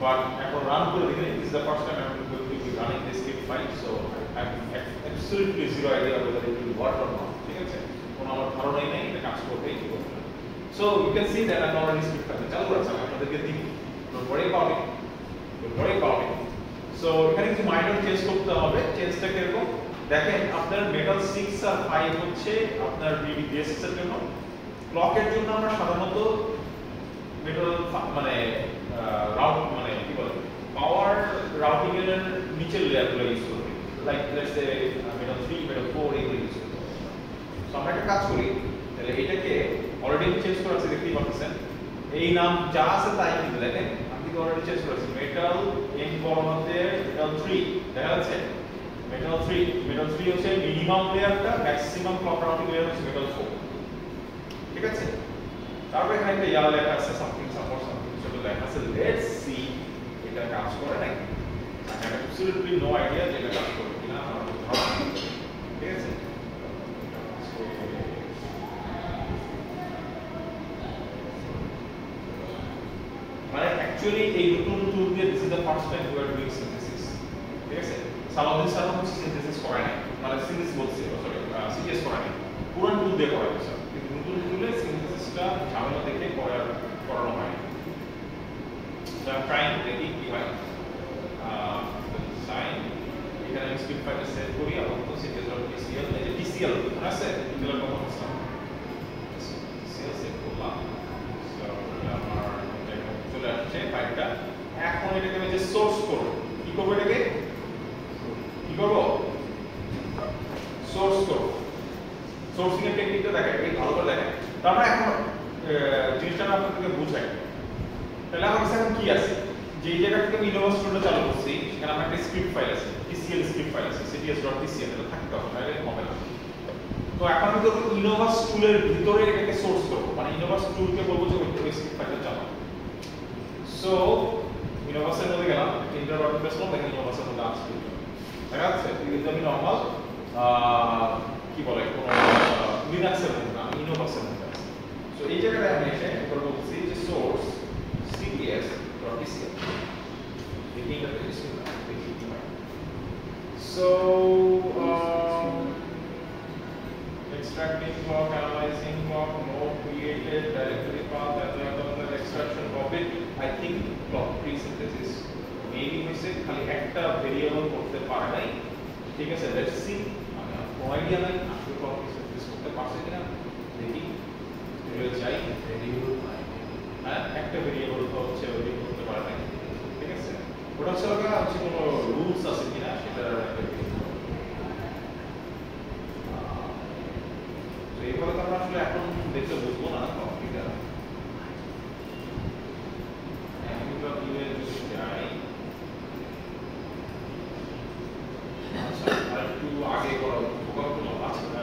বাট এখন রান করে দেখি this is the first time I am going to be running this script file so I have absolutely zero idea whether it will work or not ঠিক আছে কোনো আমার ধারণাই নেই এটা কাজ করবে কি করবে so you can see that I am already script file চালু আছে আমি আপনাদেরকে দিই don't worry about it so এখানে কিছু মাইনর চেঞ্জ করতে হবে চেঞ্জটা কিরকম দেখেন আপনার মেটাল 6 আর 5 হচ্ছে আপনার BDS এর জন্য ক্লকের জন্য আমরা সাধারণত মেটাল মানে রাউট মানে কি বলে পাওয়ার রাউটিং এর নিচের লেয়ারগুলো ইউজ করি like let's say metal 3 metal 4 এগুলো ইউজ করি সো আমরা একটা কাজ করি তাহলে এটাকে অলরেডি চেঞ্জ করা আছে দেখতেই পাচ্ছেন এই নাম যা আছে তাই কিন্তু দেখেন আমি তো অলরেডি চেঞ্জ করেছি মেটাল এন বর্ণতে মেটাল 3 দেখা যাচ্ছে মেটাল 3 হচ্ছে মিনিমাম লেয়ারটা ম্যাক্সিমাম ক্লক রাউটিং লেয়ার হচ্ছে মেটাল 4 ঠিক আছে তারপর এখানে একটা ইয়ার লেখা আছে সামথিং সাপোর্ট সামথিং ছোট লেখা আছে লেটস সি এটা কাজ করে নাকি I have absolutely no idea যে এটা কাজ করবে কিনা আমার ঠিক আছে মানে অ্যাকচুয়ালি এই নতুন টুল দিয়ে this is the first time we are doing synthesis ঠিক আছে সালাউদ্দিন স্যার হচ্ছে সিনথেসিস করে নাই মানে সিনথেসিস বলছি সরি সিটিএস করে নাই পুরান টুল দিয়ে করা হয়েছে কিন্তু নতুন টুলে সিনথেসিসটা ঝামেলা দেখে করানো হয় যা ট্রাইং দেখি কি হয় সাইন এখানে আমি স্ক্রিপ্ট ফাইলটা সেভ করি এবং তো cts.tcl এই যে tcl আছে এগুলো কখন আছে tcl সেভ করলাম সো আমার চলে আসছে ফাইলটা এখন এটাকে আমি যে সোর্স করব কি করব এটাকে কি করব সোর্স করব সোর্সিং এর টেকনিকটা দেখেন এই ভালো করে দেখেন তারপরে এখন জিনিসটা আমি আপনাদেরকে বুঝাই। তাহলে আমার কাছে এখন কি আছে, যে এই জায়গা থেকে আমি ইনোভা স্টুডিও চালু করছি, সেখানে আমার একটা স্ক্রিপ্ট ফাইল আছে, TCL স্ক্রিপ্ট ফাইল আছে, cts.tcl, এটা থাকতে হবে, নাহলে হবে না। তো এখন আমি করবো ইনোভা স্টুলের ভিতরে এটাকে সোর্স করবো, মানে ইনোভা স্টুলকে বলবো যে ওই স্ক্রিপ্ট ফাইলটা চালাও। সো ইনোভাসের মধ্যে গেলাম, ইন্টার বাটন প্রেস করলাম, দেখেন ইনোভাসের মধ্যে আছে, দেখা যাচ্ছে? কিন্তু আমি নর্মাল কি বলে কোনো লিনাক্সের মধ্যে না, ইনোভাসের মধ্যে আছে। সো এই জায়গায় আমি এসে একবার বলছি যে সোর্স cts.tcl, দেখি এটা দেখি কি হয়। So extracting clock, analyzing clock, node created, directory path, and the extraction of it. I think clock pre-synthesis maybe হইছে খালি একটা ভেরিয়েবল করতে পারে নাই, ঠিক আছে? লেটস সি, আমি কোনো আইডিয়া নাই আসলে clock pre-synthesis করতে পারছে কিনা, দেখি এগুলো চাই ভেরিয়েবল, হ্যাঁ একটা ভেরিয়েবল হচ্ছে ওই করতে পারে নাই, ঠিক আছে? ওটা হচ্ছে কোনো রুলস আছে কিনা সেটা একটা এইভাবে তো আমরা আসলে এখন দেখতে বুঝবো না কম্পিউটার। কম্পিউটার দিয়ে যদি যাই, আচ্ছা আরেকটু আগে করা উপকরণ আছে না,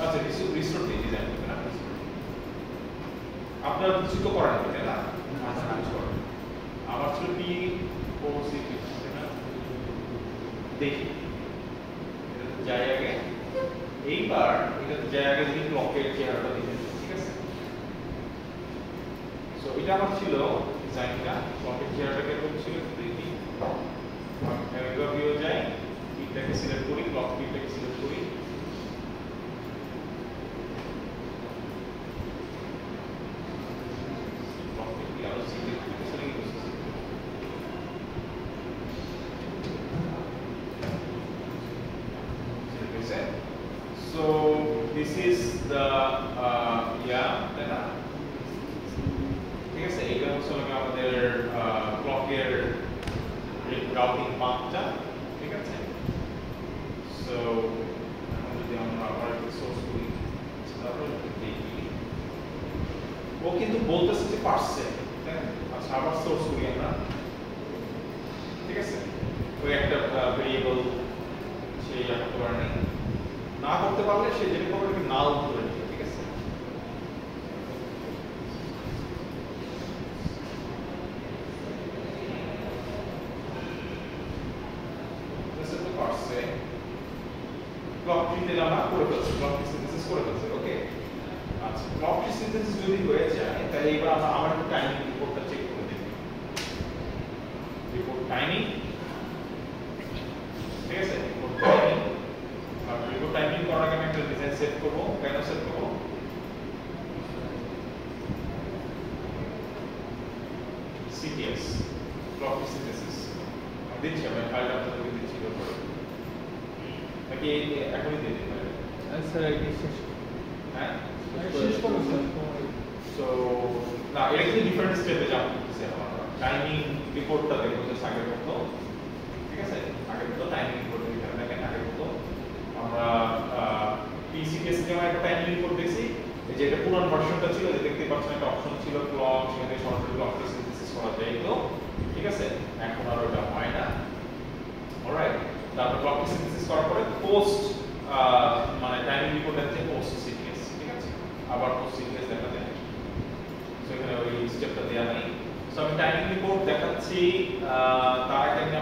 আচ্ছা কিছু রিস্টোর দিয়ে ডিজাইন করবে না, আপনার কিছু তো করার নেই তাই না? আচ্ছা কিছু করেন, আমার ছিল পি ও সি, দেখি যাই আগে এইবার এটা জায়গা যদি ক্লকের চেহারাটা দেখে, ঠিক আছে? সো এটা আমার ছিল ডিজাইনটা, ক্লকের চেহারাটাকে এরকম ছিল, দেখি এভাবেও যাই, পিটাকে সিলেক্ট করি, ক্লক পিটাকে সিলেক্ট করি, ক্লক পিট আরো সিলেক্ট করছি। So this is the তাই না? ঠিক আছে, এটা হচ্ছে আমাদের ক্লকের রাউটিং পাথটা, ঠিক আছে? সো এখন যদি আমরা আবার সোর্স করি, তারপরে দেখি ও কিন্তু বলতেছে যে পারছে, তাই না? আচ্ছা আবার সোর্স করি আমরা, ঠিক আছে? ওই একটা ভেরিয়েবল সে করতে পারে নাই, না করতে পারলে সে যেটা করবে এটাকে নাল ধরে নেবে, ঠিক আছে? তো পারছে, ক্লক ট্রি দিলাম না, করে ফেলছে, ক্লক ট্রি সিনথেসিস করে ফেলছে, ওকে? আচ্ছা ক্লক ট্রি সিনথেসিস যদি হয়ে যায়, তাহলে এবার আমরা আমার একটু টাইমিং রিপোর্টটা চেক করে দেখি, রিপোর্ট টাইমিং, ঠিক আছে? রিপোর্ট টাইমিং, রিপোর্ট টাইমিং করার আগে আমি একটা ডিজাইন সেট করবো, কেন সেট করবো? CTS, ক্লক সিনথেসিস দিচ্ছি, আমি ফাইলটা আপনাদেরকে দিচ্ছি, নাকি এখনই দিয়ে দিতে পারি? স্যার এটা শেষ, হ্যাঁ শেষ করুন স্যার। সো না এটা কিন্তু ডিফারেন্ট স্টেপে যাব করতেছি আমরা, টাইমিং রিপোর্টটা দেখো যে আগের মতো, ঠিক আছে? আগের মতো টাইমিং রিপোর্ট এখানে দেখেন, আগের মতো আমরা PCTS তে একটা টাইমিং রিপোর্ট দেখছি, এই যে এটা পুরান ভার্সনটা ছিল, যে দেখতে পাচ্ছেন একটা অপশন ছিল ক্লক, সেখানে সরাসরি ক্লক সিনথেসিস করা যায়, তো ঠিক আছে? এখন আর ওটা হয় না, অলরাইট? তারপর ক্লক সিনথেসিস করার পরে পোস্ট মানে টাইমিং রিপোর্ট আছে পোস্ট সিটিএস, ঠিক আছে? আবার পোস্ট সিটিএস দেখা যায়, সো এখানে ওই স্টেপটা দেয়া নাই। সো আমি টাইমিং রিপোর্ট দেখাচ্ছি, তার আগে আমি